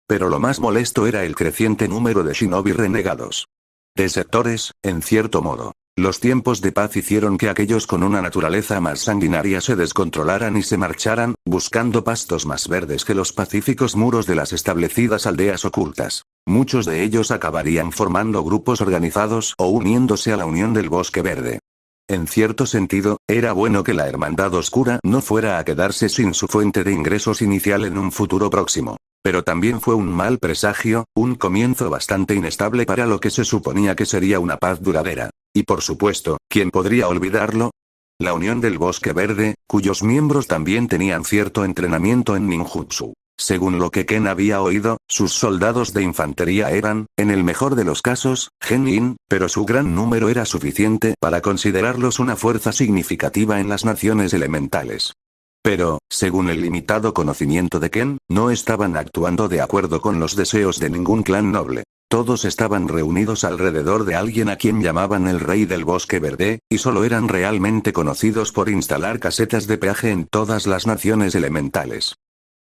S1: Pero lo más molesto era el creciente número de shinobi renegados. Desertores, en cierto modo. Los tiempos de paz hicieron que aquellos con una naturaleza más sanguinaria se descontrolaran y se marcharan, buscando pastos más verdes que los pacíficos muros de las establecidas aldeas ocultas. Muchos de ellos acabarían formando grupos organizados o uniéndose a la Unión del Bosque Verde. En cierto sentido, era bueno que la Hermandad Oscura no fuera a quedarse sin su fuente de ingresos inicial en un futuro próximo. Pero también fue un mal presagio, un comienzo bastante inestable para lo que se suponía que sería una paz duradera. Y por supuesto, ¿quién podría olvidarlo? La Unión del Bosque Verde, cuyos miembros también tenían cierto entrenamiento en ninjutsu. Según lo que Ken había oído, sus soldados de infantería eran, en el mejor de los casos, genin, pero su gran número era suficiente para considerarlos una fuerza significativa en las naciones elementales. Pero, según el limitado conocimiento de Ken, no estaban actuando de acuerdo con los deseos de ningún clan noble. Todos estaban reunidos alrededor de alguien a quien llamaban el Rey del Bosque Verde, y solo eran realmente conocidos por instalar casetas de peaje en todas las naciones elementales.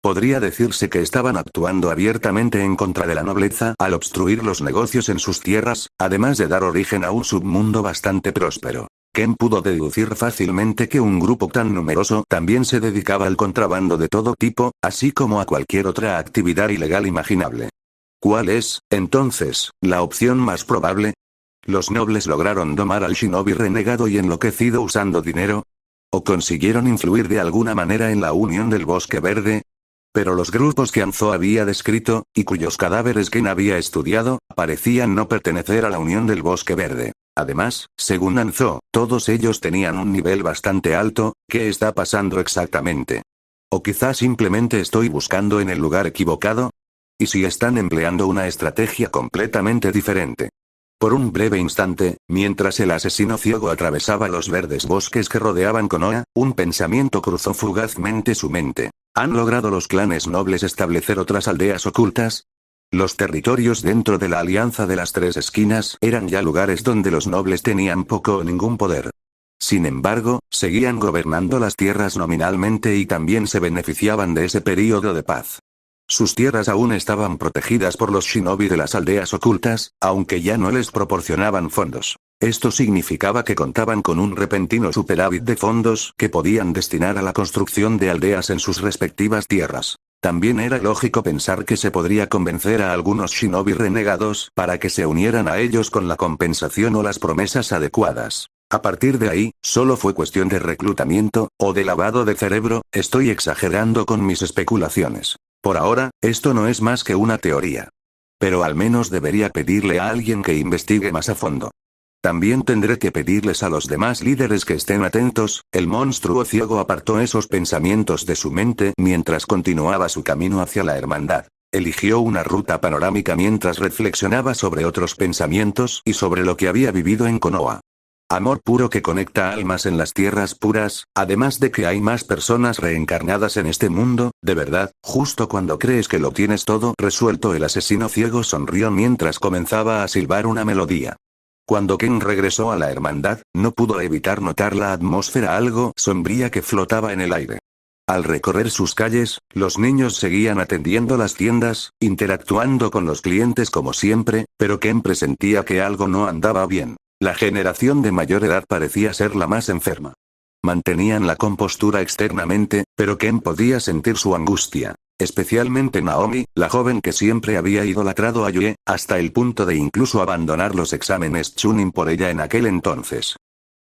S1: Podría decirse que estaban actuando abiertamente en contra de la nobleza al obstruir los negocios en sus tierras, además de dar origen a un submundo bastante próspero. Ken pudo deducir fácilmente que un grupo tan numeroso también se dedicaba al contrabando de todo tipo, así como a cualquier otra actividad ilegal imaginable. ¿Cuál es, entonces, la opción más probable? ¿Los nobles lograron domar al shinobi renegado y enloquecido usando dinero? ¿O consiguieron influir de alguna manera en la Unión del Bosque Verde? Pero los grupos que Anzo había descrito, y cuyos cadáveres Ken había estudiado, parecían no pertenecer a la Unión del Bosque Verde. Además, según Anzo, todos ellos tenían un nivel bastante alto. ¿Qué está pasando exactamente? ¿O quizá simplemente estoy buscando en el lugar equivocado? ¿Y si están empleando una estrategia completamente diferente? Por un breve instante, mientras el asesino ciego atravesaba los verdes bosques que rodeaban Konoha, un pensamiento cruzó fugazmente su mente. ¿Han logrado los clanes nobles establecer otras aldeas ocultas? Los territorios dentro de la Alianza de las Tres Esquinas eran ya lugares donde los nobles tenían poco o ningún poder. Sin embargo, seguían gobernando las tierras nominalmente y también se beneficiaban de ese período de paz. Sus tierras aún estaban protegidas por los shinobi de las aldeas ocultas, aunque ya no les proporcionaban fondos. Esto significaba que contaban con un repentino superávit de fondos que podían destinar a la construcción de aldeas en sus respectivas tierras. También era lógico pensar que se podría convencer a algunos shinobi renegados para que se unieran a ellos con la compensación o las promesas adecuadas. A partir de ahí, solo fue cuestión de reclutamiento, o de lavado de cerebro. Estoy exagerando con mis especulaciones. Por ahora, esto no es más que una teoría. Pero al menos debería pedirle a alguien que investigue más a fondo. También tendré que pedirles a los demás líderes que estén atentos. El monstruo ciego apartó esos pensamientos de su mente mientras continuaba su camino hacia la hermandad. Eligió una ruta panorámica mientras reflexionaba sobre otros pensamientos y sobre lo que había vivido en Konoha. Amor puro que conecta almas en las tierras puras, además de que hay más personas reencarnadas en este mundo, de verdad, justo cuando crees que lo tienes todo resuelto. El asesino ciego sonrió mientras comenzaba a silbar una melodía. Cuando Ken regresó a la hermandad, no pudo evitar notar la atmósfera algo sombría que flotaba en el aire. Al recorrer sus calles, los niños seguían atendiendo las tiendas, interactuando con los clientes como siempre, pero Ken presentía que algo no andaba bien. La generación de mayor edad parecía ser la más enferma. Mantenían la compostura externamente, pero Ken podía sentir su angustia. Especialmente Naomi, la joven que siempre había idolatrado a Yue, hasta el punto de incluso abandonar los exámenes Chunin por ella en aquel entonces.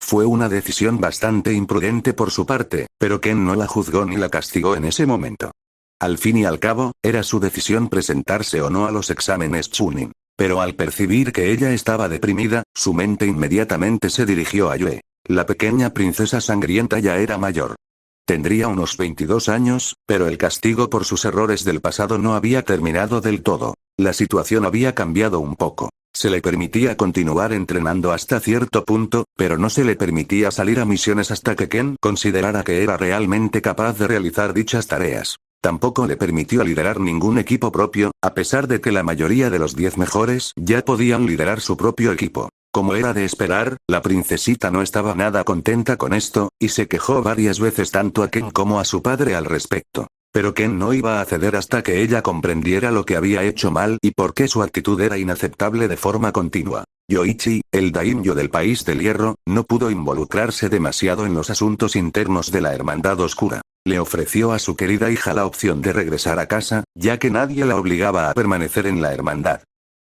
S1: Fue una decisión bastante imprudente por su parte, pero Ken no la juzgó ni la castigó en ese momento. Al fin y al cabo, era su decisión presentarse o no a los exámenes Chunin. Pero al percibir que ella estaba deprimida, su mente inmediatamente se dirigió a Yue. La pequeña princesa sangrienta ya era mayor. Tendría unos 22 años, pero el castigo por sus errores del pasado no había terminado del todo. La situación había cambiado un poco. Se le permitía continuar entrenando hasta cierto punto, pero no se le permitía salir a misiones hasta que Ken considerara que era realmente capaz de realizar dichas tareas. Tampoco le permitió liderar ningún equipo propio, a pesar de que la mayoría de los 10 mejores ya podían liderar su propio equipo. Como era de esperar, la princesita no estaba nada contenta con esto, y se quejó varias veces tanto a Ken como a su padre al respecto. Pero Ken no iba a ceder hasta que ella comprendiera lo que había hecho mal y por qué su actitud era inaceptable de forma continua. Yoichi, el daimyo del país del hierro, no pudo involucrarse demasiado en los asuntos internos de la Hermandad Oscura. Le ofreció a su querida hija la opción de regresar a casa, ya que nadie la obligaba a permanecer en la hermandad.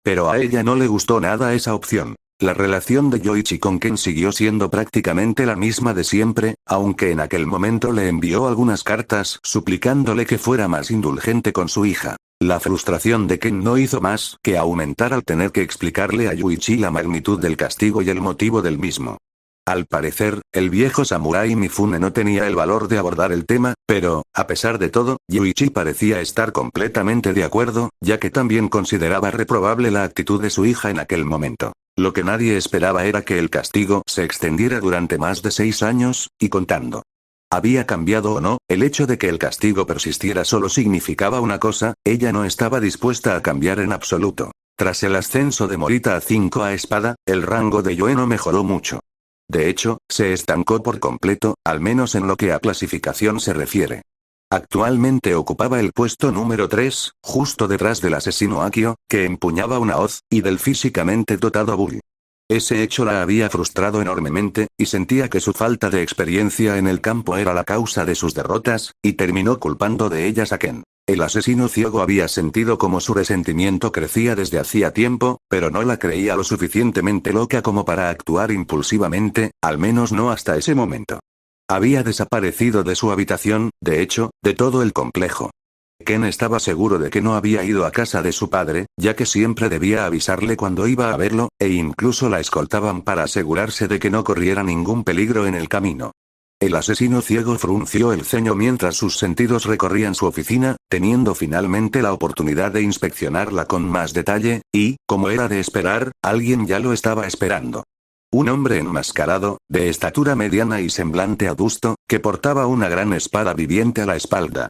S1: Pero a ella no le gustó nada esa opción. La relación de Yoichi con Ken siguió siendo prácticamente la misma de siempre, aunque en aquel momento le envió algunas cartas suplicándole que fuera más indulgente con su hija. La frustración de Ken no hizo más que aumentar al tener que explicarle a Yoichi la magnitud del castigo y el motivo del mismo. Al parecer, el viejo samurái Mifune no tenía el valor de abordar el tema, pero, a pesar de todo, Yoichi parecía estar completamente de acuerdo, ya que también consideraba reprobable la actitud de su hija en aquel momento. Lo que nadie esperaba era que el castigo se extendiera durante más de 6 años, y contando. Había cambiado o no, el hecho de que el castigo persistiera solo significaba una cosa, ella no estaba dispuesta a cambiar en absoluto. Tras el ascenso de Morita a 5 a espada, el rango de Yoe no mejoró mucho. De hecho, se estancó por completo, al menos en lo que a clasificación se refiere. Actualmente ocupaba el puesto número 3, justo detrás del asesino Akio, que empuñaba una hoz, y del físicamente dotado Bull. Ese hecho la había frustrado enormemente, y sentía que su falta de experiencia en el campo era la causa de sus derrotas, y terminó culpando de ellas a Ken. El asesino ciego había sentido como su resentimiento crecía desde hacía tiempo, pero no la creía lo suficientemente loca como para actuar impulsivamente, al menos no hasta ese momento. Había desaparecido de su habitación, de hecho, de todo el complejo. Ken estaba seguro de que no había ido a casa de su padre, ya que siempre debía avisarle cuando iba a verlo, e incluso la escoltaban para asegurarse de que no corriera ningún peligro en el camino. El asesino ciego frunció el ceño mientras sus sentidos recorrían su oficina, teniendo finalmente la oportunidad de inspeccionarla con más detalle, y, como era de esperar, alguien ya lo estaba esperando. Un hombre enmascarado, de estatura mediana y semblante adusto, que portaba una gran espada viviente a la espalda.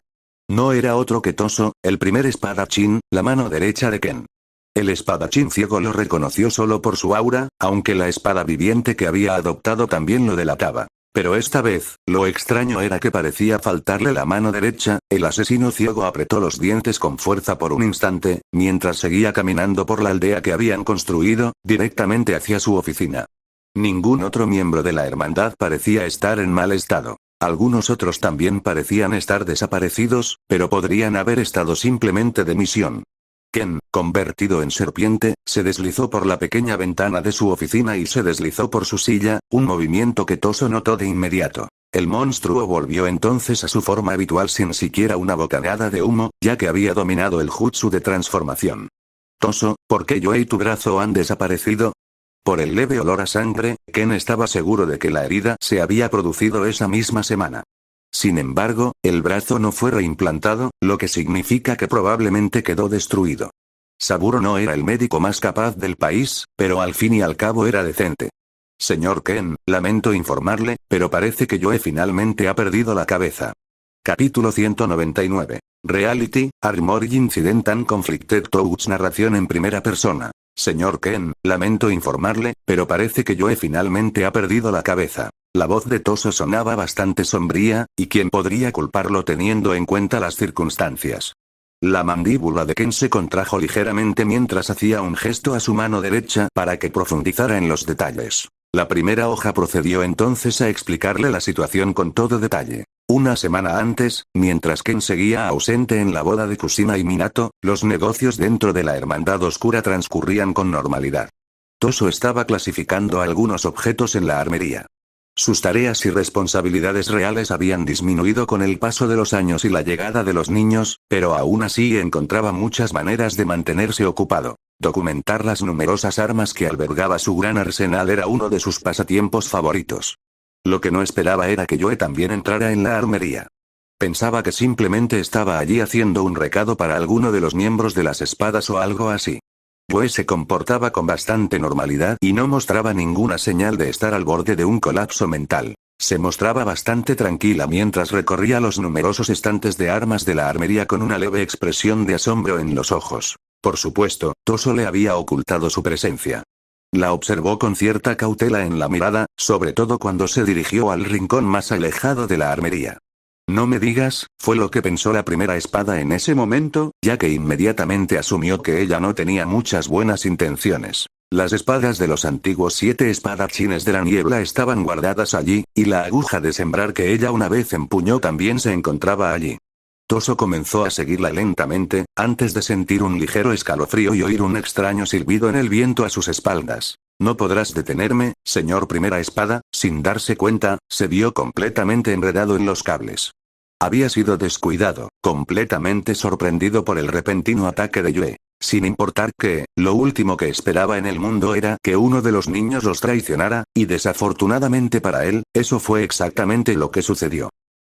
S1: No era otro que Toso, el primer espadachín, la mano derecha de Ken. El espadachín ciego lo reconoció solo por su aura, aunque la espada viviente que había adoptado también lo delataba. Pero esta vez, lo extraño era que parecía faltarle la mano derecha. El asesino ciego apretó los dientes con fuerza por un instante, mientras seguía caminando por la aldea que habían construido, directamente hacia su oficina. Ningún otro miembro de la hermandad parecía estar en mal estado. Algunos otros también parecían estar desaparecidos, pero podrían haber estado simplemente de misión. Ken, convertido en serpiente, se deslizó por la pequeña ventana de su oficina y se deslizó por su silla, un movimiento que Toso notó de inmediato. El monstruo volvió entonces a su forma habitual sin siquiera una bocanada de humo, ya que había dominado el jutsu de transformación. Toso, ¿por qué yo y tu brazo han desaparecido? Por el leve olor a sangre, Ken estaba seguro de que la herida se había producido esa misma semana. Sin embargo, el brazo no fue reimplantado, lo que significa que probablemente quedó destruido. Saburo no era el médico más capaz del país, pero al fin y al cabo era decente. Señor Ken, lamento informarle, pero parece que Yoe finalmente ha perdido la cabeza. Capítulo 199. Reality, Armored Incident and Conflicted Touch. Narración en primera persona. Señor Ken, lamento informarle, pero parece que Yoe finalmente ha perdido la cabeza. La voz de Toso sonaba bastante sombría, y quién podría culparlo teniendo en cuenta las circunstancias. La mandíbula de Ken se contrajo ligeramente mientras hacía un gesto a su mano derecha para que profundizara en los detalles. La primera hoja procedió entonces a explicarle la situación con todo detalle. Una semana antes, mientras Ken seguía ausente en la boda de Kushina y Minato, los negocios dentro de la Hermandad Oscura transcurrían con normalidad. Toso estaba clasificando algunos objetos en la armería. Sus tareas y responsabilidades reales habían disminuido con el paso de los años y la llegada de los niños, pero aún así encontraba muchas maneras de mantenerse ocupado. Documentar las numerosas armas que albergaba su gran arsenal era uno de sus pasatiempos favoritos. Lo que no esperaba era que Yoe también entrara en la armería. Pensaba que simplemente estaba allí haciendo un recado para alguno de los miembros de las espadas o algo así. Yoe se comportaba con bastante normalidad y no mostraba ninguna señal de estar al borde de un colapso mental. Se mostraba bastante tranquila mientras recorría los numerosos estantes de armas de la armería con una leve expresión de asombro en los ojos. Por supuesto, Toso le había ocultado su presencia. La observó con cierta cautela en la mirada, sobre todo cuando se dirigió al rincón más alejado de la armería. No me digas, fue lo que pensó la primera espada en ese momento, ya que inmediatamente asumió que ella no tenía muchas buenas intenciones. Las espadas de los antiguos 7 espadachines de la niebla estaban guardadas allí, y la aguja de sembrar que ella una vez empuñó también se encontraba allí. Toso comenzó a seguirla lentamente, antes de sentir un ligero escalofrío y oír un extraño silbido en el viento a sus espaldas. No podrás detenerme, señor primera espada. Sin darse cuenta, se vio completamente enredado en los cables. Había sido descuidado, completamente sorprendido por el repentino ataque de Yue. Sin importar que, lo último que esperaba en el mundo era que uno de los niños los traicionara, y desafortunadamente para él, eso fue exactamente lo que sucedió.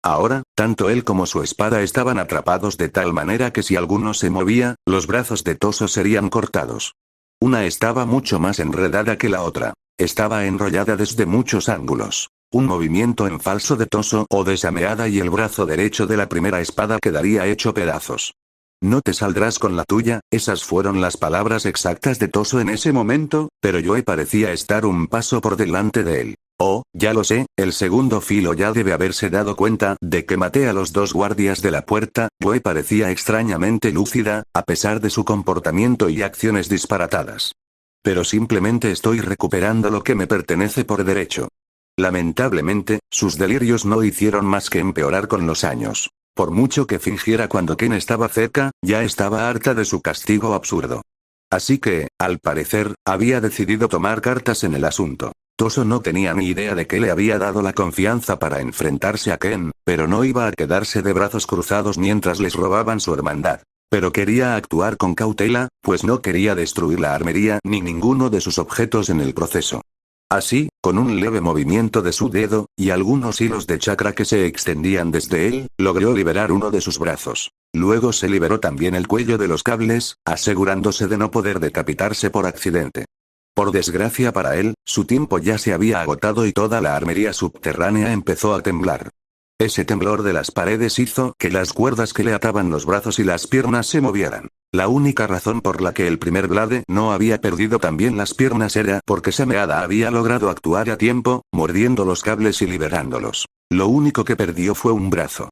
S1: Ahora, tanto él como su espada estaban atrapados de tal manera que si alguno se movía, los brazos de Toso serían cortados. Una estaba mucho más enredada que la otra. Estaba enrollada desde muchos ángulos. Un movimiento en falso de Toso o de Sameada y el brazo derecho de la primera espada quedaría hecho pedazos. No te saldrás con la tuya, esas fueron las palabras exactas de Toso en ese momento, pero Yue parecía estar un paso por delante de él. Oh, ya lo sé, el segundo filo ya debe haberse dado cuenta de que maté a los 2 guardias de la puerta. Yue parecía extrañamente lúcida, a pesar de su comportamiento y acciones disparatadas. Pero simplemente estoy recuperando lo que me pertenece por derecho. Lamentablemente, sus delirios no hicieron más que empeorar con los años. Por mucho que fingiera cuando Ken estaba cerca, ya estaba harta de su castigo absurdo. Así que, al parecer, había decidido tomar cartas en el asunto. Toso no tenía ni idea de que le había dado la confianza para enfrentarse a Ken, pero no iba a quedarse de brazos cruzados mientras les robaban su hermandad. Pero quería actuar con cautela, pues no quería destruir la armería ni ninguno de sus objetos en el proceso. Así, con un leve movimiento de su dedo, y algunos hilos de chakra que se extendían desde él, logró liberar uno de sus brazos. Luego se liberó también el cuello de los cables, asegurándose de no poder decapitarse por accidente. Por desgracia para él, su tiempo ya se había agotado y toda la armería subterránea empezó a temblar. Ese temblor de las paredes hizo que las cuerdas que le ataban los brazos y las piernas se movieran. La única razón por la que el primer Blade no había perdido también las piernas era porque Sameada había logrado actuar a tiempo, mordiendo los cables y liberándolos. Lo único que perdió fue un brazo.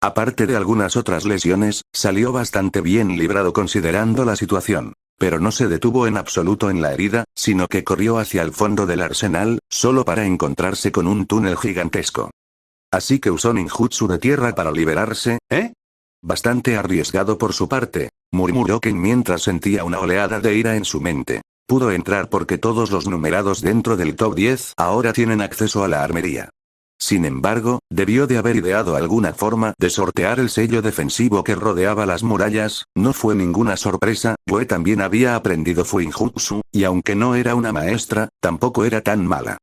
S1: Aparte de algunas otras lesiones, salió bastante bien librado considerando la situación. Pero no se detuvo en absoluto en la herida, sino que corrió hacia el fondo del arsenal, solo para encontrarse con un túnel gigantesco. Así que usó ninjutsu de tierra para liberarse, ¿eh? Bastante arriesgado por su parte, murmuró Ken mientras sentía una oleada de ira en su mente. Pudo entrar porque todos los numerados dentro del top 10 ahora tienen acceso a la armería. Sin embargo, debió de haber ideado alguna forma de sortear el sello defensivo que rodeaba las murallas. No fue ninguna sorpresa, Yue también había aprendido Fuinjutsu, y aunque no era una maestra, tampoco era tan mala.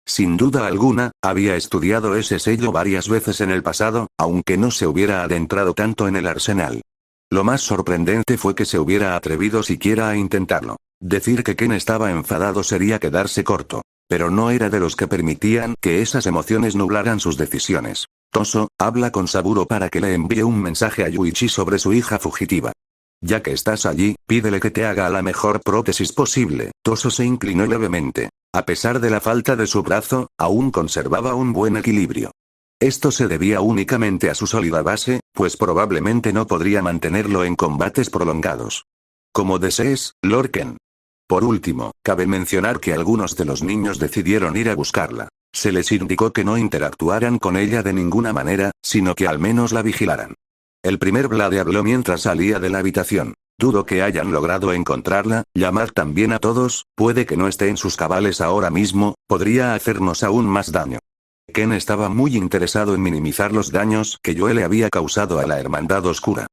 S1: Sin duda alguna, había estudiado ese sello varias veces en el pasado, aunque no se hubiera adentrado tanto en el arsenal. Lo más sorprendente fue que se hubiera atrevido siquiera a intentarlo. Decir que Ken estaba enfadado sería quedarse corto. Pero no era de los que permitían que esas emociones nublaran sus decisiones. Toso, habla con Saburo para que le envíe un mensaje a Yuichi sobre su hija fugitiva. Ya que estás allí, pídele que te haga la mejor prótesis posible. Toso se inclinó levemente. A pesar de la falta de su brazo, aún conservaba un buen equilibrio. Esto se debía únicamente a su sólida base, pues probablemente no podría mantenerlo en combates prolongados. Como desees, Lord Ken. Por último, cabe mencionar que algunos de los niños decidieron ir a buscarla. Se les indicó que no interactuaran con ella de ninguna manera, sino que al menos la vigilaran. El primer Blade habló mientras salía de la habitación. Dudo que hayan logrado encontrarla. Llamad también a todos, puede que no esté en sus cabales ahora mismo, podría hacernos aún más daño. Ken estaba muy interesado en minimizar los daños que Yue le había causado a la Hermandad Oscura.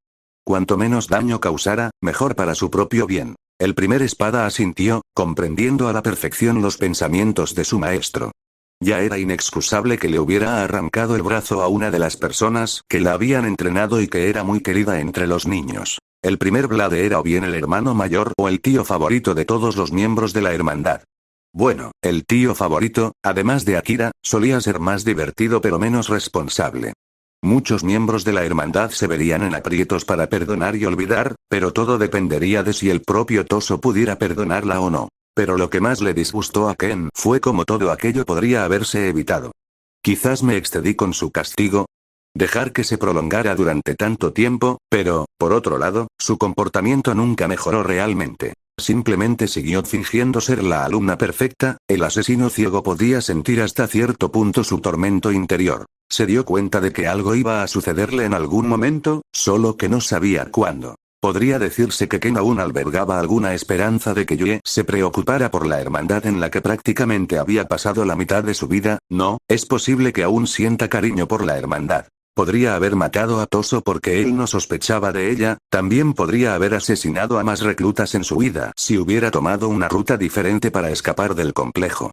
S1: Cuanto menos daño causara, mejor para su propio bien. El primer espada asintió, comprendiendo a la perfección los pensamientos de su maestro. Ya era inexcusable que le hubiera arrancado el brazo a una de las personas que la habían entrenado y que era muy querida entre los niños. El primer Blade era o bien el hermano mayor o el tío favorito de todos los miembros de la hermandad. Bueno, el tío favorito, además de Akira, solía ser más divertido pero menos responsable. Muchos miembros de la hermandad se verían en aprietos para perdonar y olvidar, pero todo dependería de si el propio Toso pudiera perdonarla o no. Pero lo que más le disgustó a Ken fue cómo todo aquello podría haberse evitado. Quizás me excedí con su castigo. Dejar que se prolongara durante tanto tiempo, pero, por otro lado, su comportamiento nunca mejoró realmente. Simplemente siguió fingiendo ser la alumna perfecta. El asesino ciego podía sentir hasta cierto punto su tormento interior. Se dio cuenta de que algo iba a sucederle en algún momento, solo que no sabía cuándo. Podría decirse que Ken aún albergaba alguna esperanza de que Yue se preocupara por la hermandad en la que prácticamente había pasado la mitad de su vida. No, es posible que aún sienta cariño por la hermandad. Podría haber matado a Toso porque él no sospechaba de ella, también podría haber asesinado a más reclutas en su vida si hubiera tomado una ruta diferente para escapar del complejo.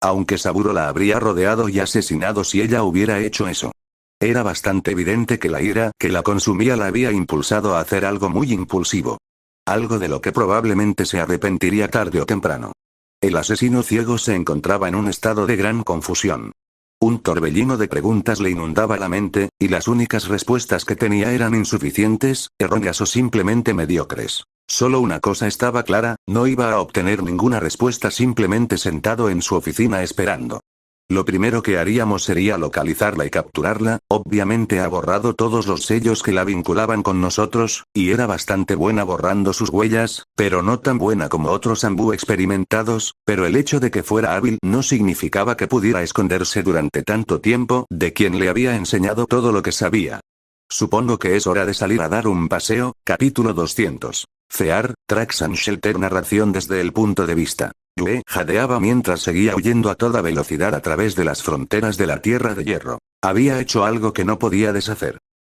S1: Aunque Saburo la habría rodeado y asesinado si ella hubiera hecho eso. Era bastante evidente que la ira que la consumía la había impulsado a hacer algo muy impulsivo. Algo de lo que probablemente se arrepentiría tarde o temprano. El asesino ciego se encontraba en un estado de gran confusión. Un torbellino de preguntas le inundaba la mente, y las únicas respuestas que tenía eran insuficientes, erróneas o simplemente mediocres. Solo una cosa estaba clara, no iba a obtener ninguna respuesta simplemente sentado en su oficina esperando. Lo primero que haríamos sería localizarla y capturarla. Obviamente ha borrado todos los sellos que la vinculaban con nosotros, y era bastante buena borrando sus huellas, pero no tan buena como otros Anbu experimentados, pero el hecho de que fuera hábil no significaba que pudiera esconderse durante tanto tiempo de quien le había enseñado todo lo que sabía. Supongo que es hora de salir a dar un paseo. Capítulo 200. Fear, Tracks and Shelter. Narración desde el punto de vista. Yue jadeaba mientras seguía huyendo a toda velocidad a través de las fronteras de la Tierra de Hierro. Había hecho algo que no podía deshacer.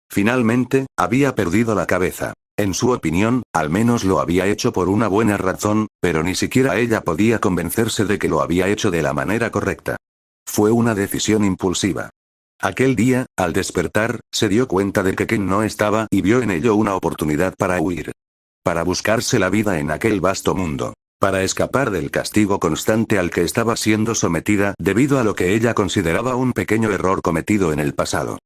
S1: Finalmente, había perdido la cabeza. En su opinión, al menos lo había hecho por una buena razón, pero ni siquiera ella podía convencerse de que lo había hecho de la manera correcta. Fue una decisión impulsiva. Aquel día, al despertar, se dio cuenta de que Ken no estaba y vio en ello una oportunidad para huir. Para buscarse la vida en aquel vasto mundo. Para escapar del castigo constante al que estaba siendo sometida debido a lo que ella consideraba un pequeño error cometido en el pasado.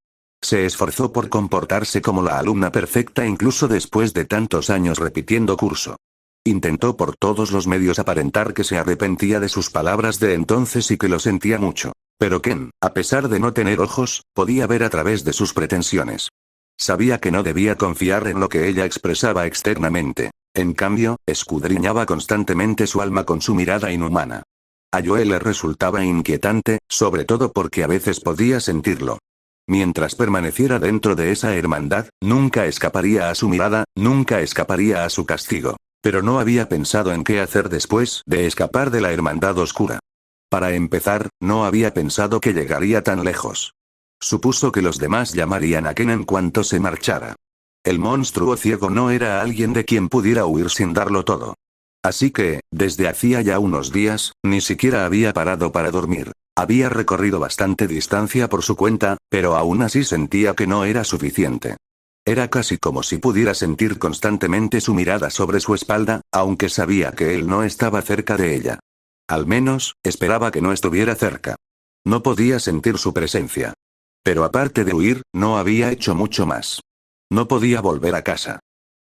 S1: Se esforzó por comportarse como la alumna perfecta incluso después de tantos años repitiendo curso. Intentó por todos los medios aparentar que se arrepentía de sus palabras de entonces y que lo sentía mucho. Pero Ken, a pesar de no tener ojos, podía ver a través de sus pretensiones. Sabía que no debía confiar en lo que ella expresaba externamente. En cambio, escudriñaba constantemente su alma con su mirada inhumana. A Yue le resultaba inquietante, sobre todo porque a veces podía sentirlo. Mientras permaneciera dentro de esa hermandad, nunca escaparía a su mirada, nunca escaparía a su castigo. Pero no había pensado en qué hacer después de escapar de la hermandad oscura. Para empezar, no había pensado que llegaría tan lejos. Supuso que los demás llamarían a Ken en cuanto se marchara. El monstruo ciego no era alguien de quien pudiera huir sin darlo todo. Así que, desde hacía ya unos días, ni siquiera había parado para dormir. Había recorrido bastante distancia por su cuenta, pero aún así sentía que no era suficiente. Era casi como si pudiera sentir constantemente su mirada sobre su espalda, aunque sabía que él no estaba cerca de ella. Al menos, esperaba que no estuviera cerca. No podía sentir su presencia. Pero aparte de huir, no había hecho mucho más. No podía volver a casa.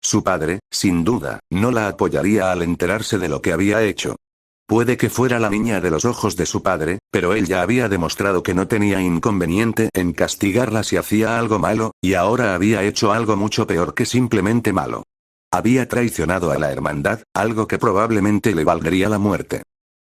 S1: Su padre, sin duda, no la apoyaría al enterarse de lo que había hecho. Puede que fuera la niña de los ojos de su padre, pero él ya había demostrado que no tenía inconveniente en castigarla si hacía algo malo, y ahora había hecho algo mucho peor que simplemente malo. Había traicionado a la hermandad, algo que probablemente le valdría la muerte.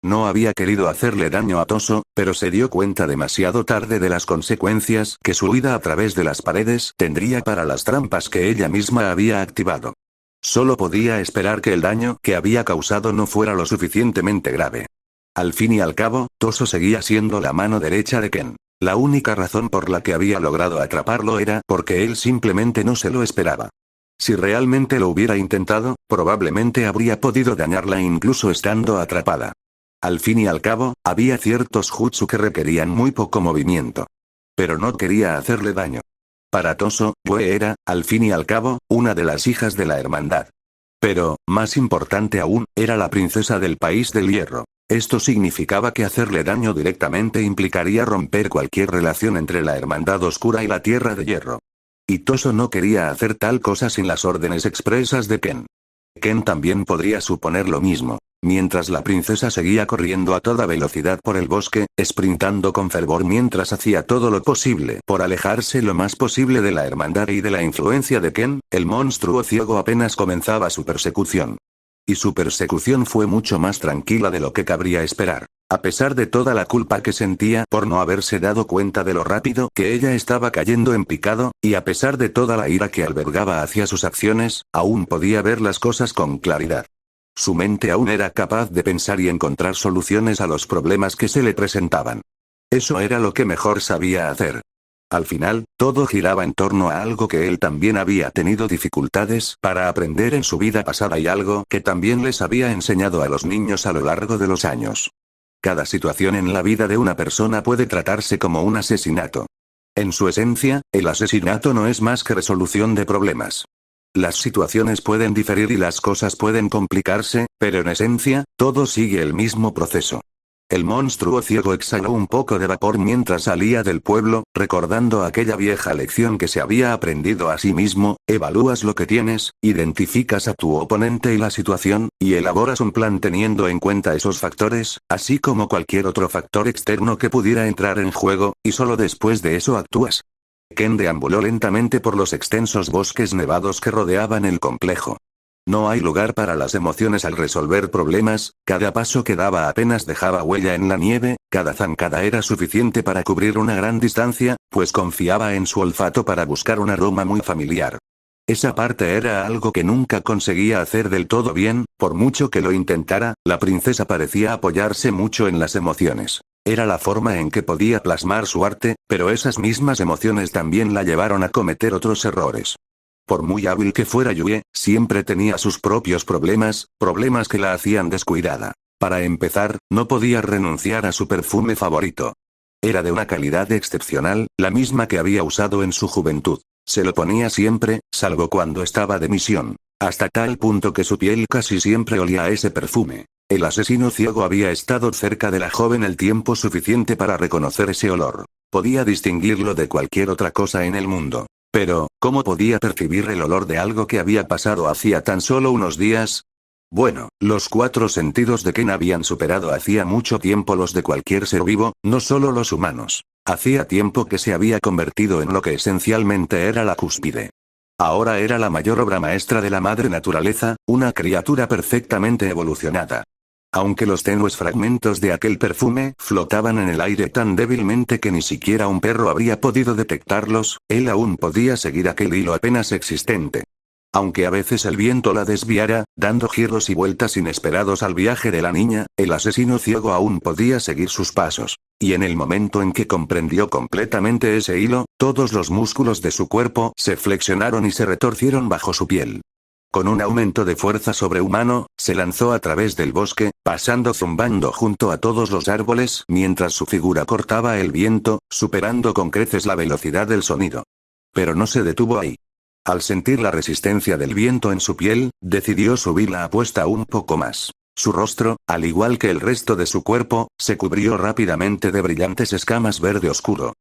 S1: No había querido hacerle daño a Toso, pero se dio cuenta demasiado tarde de las consecuencias que su huida a través de las paredes tendría para las trampas que ella misma había activado. Solo podía esperar que el daño que había causado no fuera lo suficientemente grave. Al fin y al cabo, Toso seguía siendo la mano derecha de Ken. La única razón por la que había logrado atraparlo era porque él simplemente no se lo esperaba. Si realmente lo hubiera intentado, probablemente habría podido dañarla incluso estando atrapada. Al fin y al cabo, había ciertos jutsu que requerían muy poco movimiento. Pero no quería hacerle daño. Para Toso, Yue era, al fin y al cabo, una de las hijas de la hermandad. Pero, más importante aún, era la princesa del país del hierro. Esto significaba que hacerle daño directamente implicaría romper cualquier relación entre la hermandad oscura y la tierra de hierro. Y Toso no quería hacer tal cosa sin las órdenes expresas de Ken. Ken también podría suponer lo mismo. mientras la princesa seguía corriendo a toda velocidad por el bosque, sprintando con fervor mientras hacía todo lo posible por alejarse lo más posible de la hermandad y de la influencia de Ken. El monstruo ciego apenas comenzaba su persecución. Y su persecución fue mucho más tranquila de lo que cabría esperar. A pesar de toda la culpa que sentía por no haberse dado cuenta de lo rápido que ella estaba cayendo en picado, y a pesar de toda la ira que albergaba hacia sus acciones, aún podía ver las cosas con claridad. Su mente aún era capaz de pensar y encontrar soluciones a los problemas que se le presentaban. Eso era lo que mejor sabía hacer. Al final, todo giraba en torno a algo que él también había tenido dificultades para aprender en su vida pasada y algo que también les había enseñado a los niños a lo largo de los años. Cada situación en la vida de una persona puede tratarse como un asesinato. En su esencia, el asesinato no es más que resolución de problemas. Las situaciones pueden diferir y las cosas pueden complicarse, pero en esencia, todo sigue el mismo proceso. El monstruo ciego exhaló un poco de vapor mientras salía del pueblo, recordando aquella vieja lección que se había aprendido a sí mismo: evalúas lo que tienes, identificas a tu oponente y la situación, y elaboras un plan teniendo en cuenta esos factores, así como cualquier otro factor externo que pudiera entrar en juego, y solo después de eso actúas. Ken deambuló lentamente por los extensos bosques nevados que rodeaban el complejo. No hay lugar para las emociones al resolver problemas, cada paso que daba apenas dejaba huella en la nieve, cada zancada era suficiente para cubrir una gran distancia, pues confiaba en su olfato para buscar un aroma muy familiar. Esa parte era algo que nunca conseguía hacer del todo bien, por mucho que lo intentara. La princesa parecía apoyarse mucho en las emociones. Era la forma en que podía plasmar su arte, pero esas mismas emociones también la llevaron a cometer otros errores. Por muy hábil que fuera Yue, siempre tenía sus propios problemas que la hacían descuidada. Para empezar, no podía renunciar a su perfume favorito. Era de una calidad excepcional, la misma que había usado en su juventud. Se lo ponía siempre, salvo cuando estaba de misión. Hasta tal punto que su piel casi siempre olía a ese perfume. El asesino ciego había estado cerca de la joven el tiempo suficiente para reconocer ese olor. Podía distinguirlo de cualquier otra cosa en el mundo. Pero, ¿cómo podía percibir el olor de algo que había pasado hacía tan solo unos días? Bueno, los 4 sentidos de Ken habían superado hacía mucho tiempo los de cualquier ser vivo, no solo los humanos. Hacía tiempo que se había convertido en lo que esencialmente era la cúspide. Ahora era la mayor obra maestra de la madre naturaleza, una criatura perfectamente evolucionada. Aunque los tenues fragmentos de aquel perfume flotaban en el aire tan débilmente que ni siquiera un perro habría podido detectarlos, él aún podía seguir aquel hilo apenas existente. Aunque a veces el viento la desviara, dando giros y vueltas inesperados al viaje de la niña, el asesino ciego aún podía seguir sus pasos. Y en el momento en que comprendió completamente ese hilo, todos los músculos de su cuerpo se flexionaron y se retorcieron bajo su piel. Con un aumento de fuerza sobrehumano, se lanzó a través del bosque, pasando zumbando junto a todos los árboles mientras su figura cortaba el viento, superando con creces la velocidad del sonido. Pero no se detuvo ahí. Al sentir la resistencia del viento en su piel, decidió subir la apuesta un poco más. Su rostro, al igual que el resto de su cuerpo, se cubrió rápidamente de brillantes escamas verde oscuro.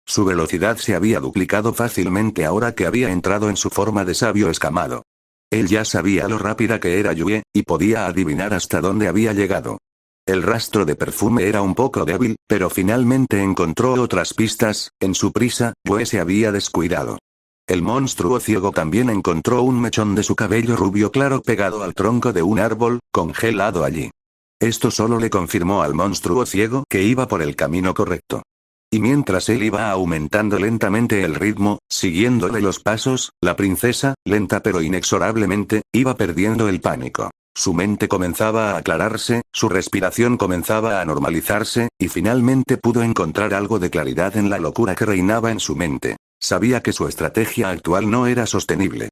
S1: Su velocidad se había duplicado fácilmente ahora que había entrado en su forma de sabio escamado. Él ya sabía lo rápida que era Yue, y podía adivinar hasta dónde había llegado. El rastro de perfume era un poco débil, pero finalmente encontró otras pistas. En su prisa, Yue se había descuidado. El monstruo ciego también encontró un mechón de su cabello rubio claro pegado al tronco de un árbol, congelado allí. Esto solo le confirmó al monstruo ciego que iba por el camino correcto. Y mientras él iba aumentando lentamente el ritmo, siguiéndole los pasos, la princesa, lenta pero inexorablemente, iba perdiendo el pánico. Su mente comenzaba a aclararse, su respiración comenzaba a normalizarse, y finalmente pudo encontrar algo de claridad en la locura que reinaba en su mente. Sabía que su estrategia actual no era sostenible.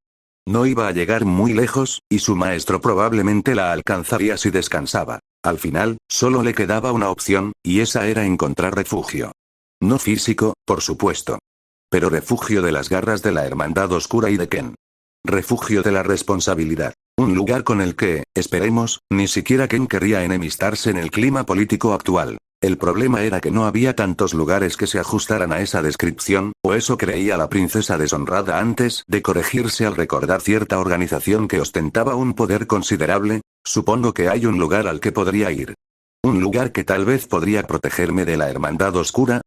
S1: No iba a llegar muy lejos, y su maestro probablemente la alcanzaría si descansaba. Al final, solo le quedaba una opción, y esa era encontrar refugio. No físico, por supuesto. Pero refugio de las garras de la Hermandad Oscura y de Ken. Refugio de la responsabilidad. Un lugar con el que, esperemos, ni siquiera Ken querría enemistarse en el clima político actual. El problema era que no había tantos lugares que se ajustaran a esa descripción, o eso creía la princesa deshonrada antes de corregirse al recordar cierta organización que ostentaba un poder considerable. Supongo que hay un lugar al que podría ir. Un lugar que tal vez podría protegerme de la hermandad oscura.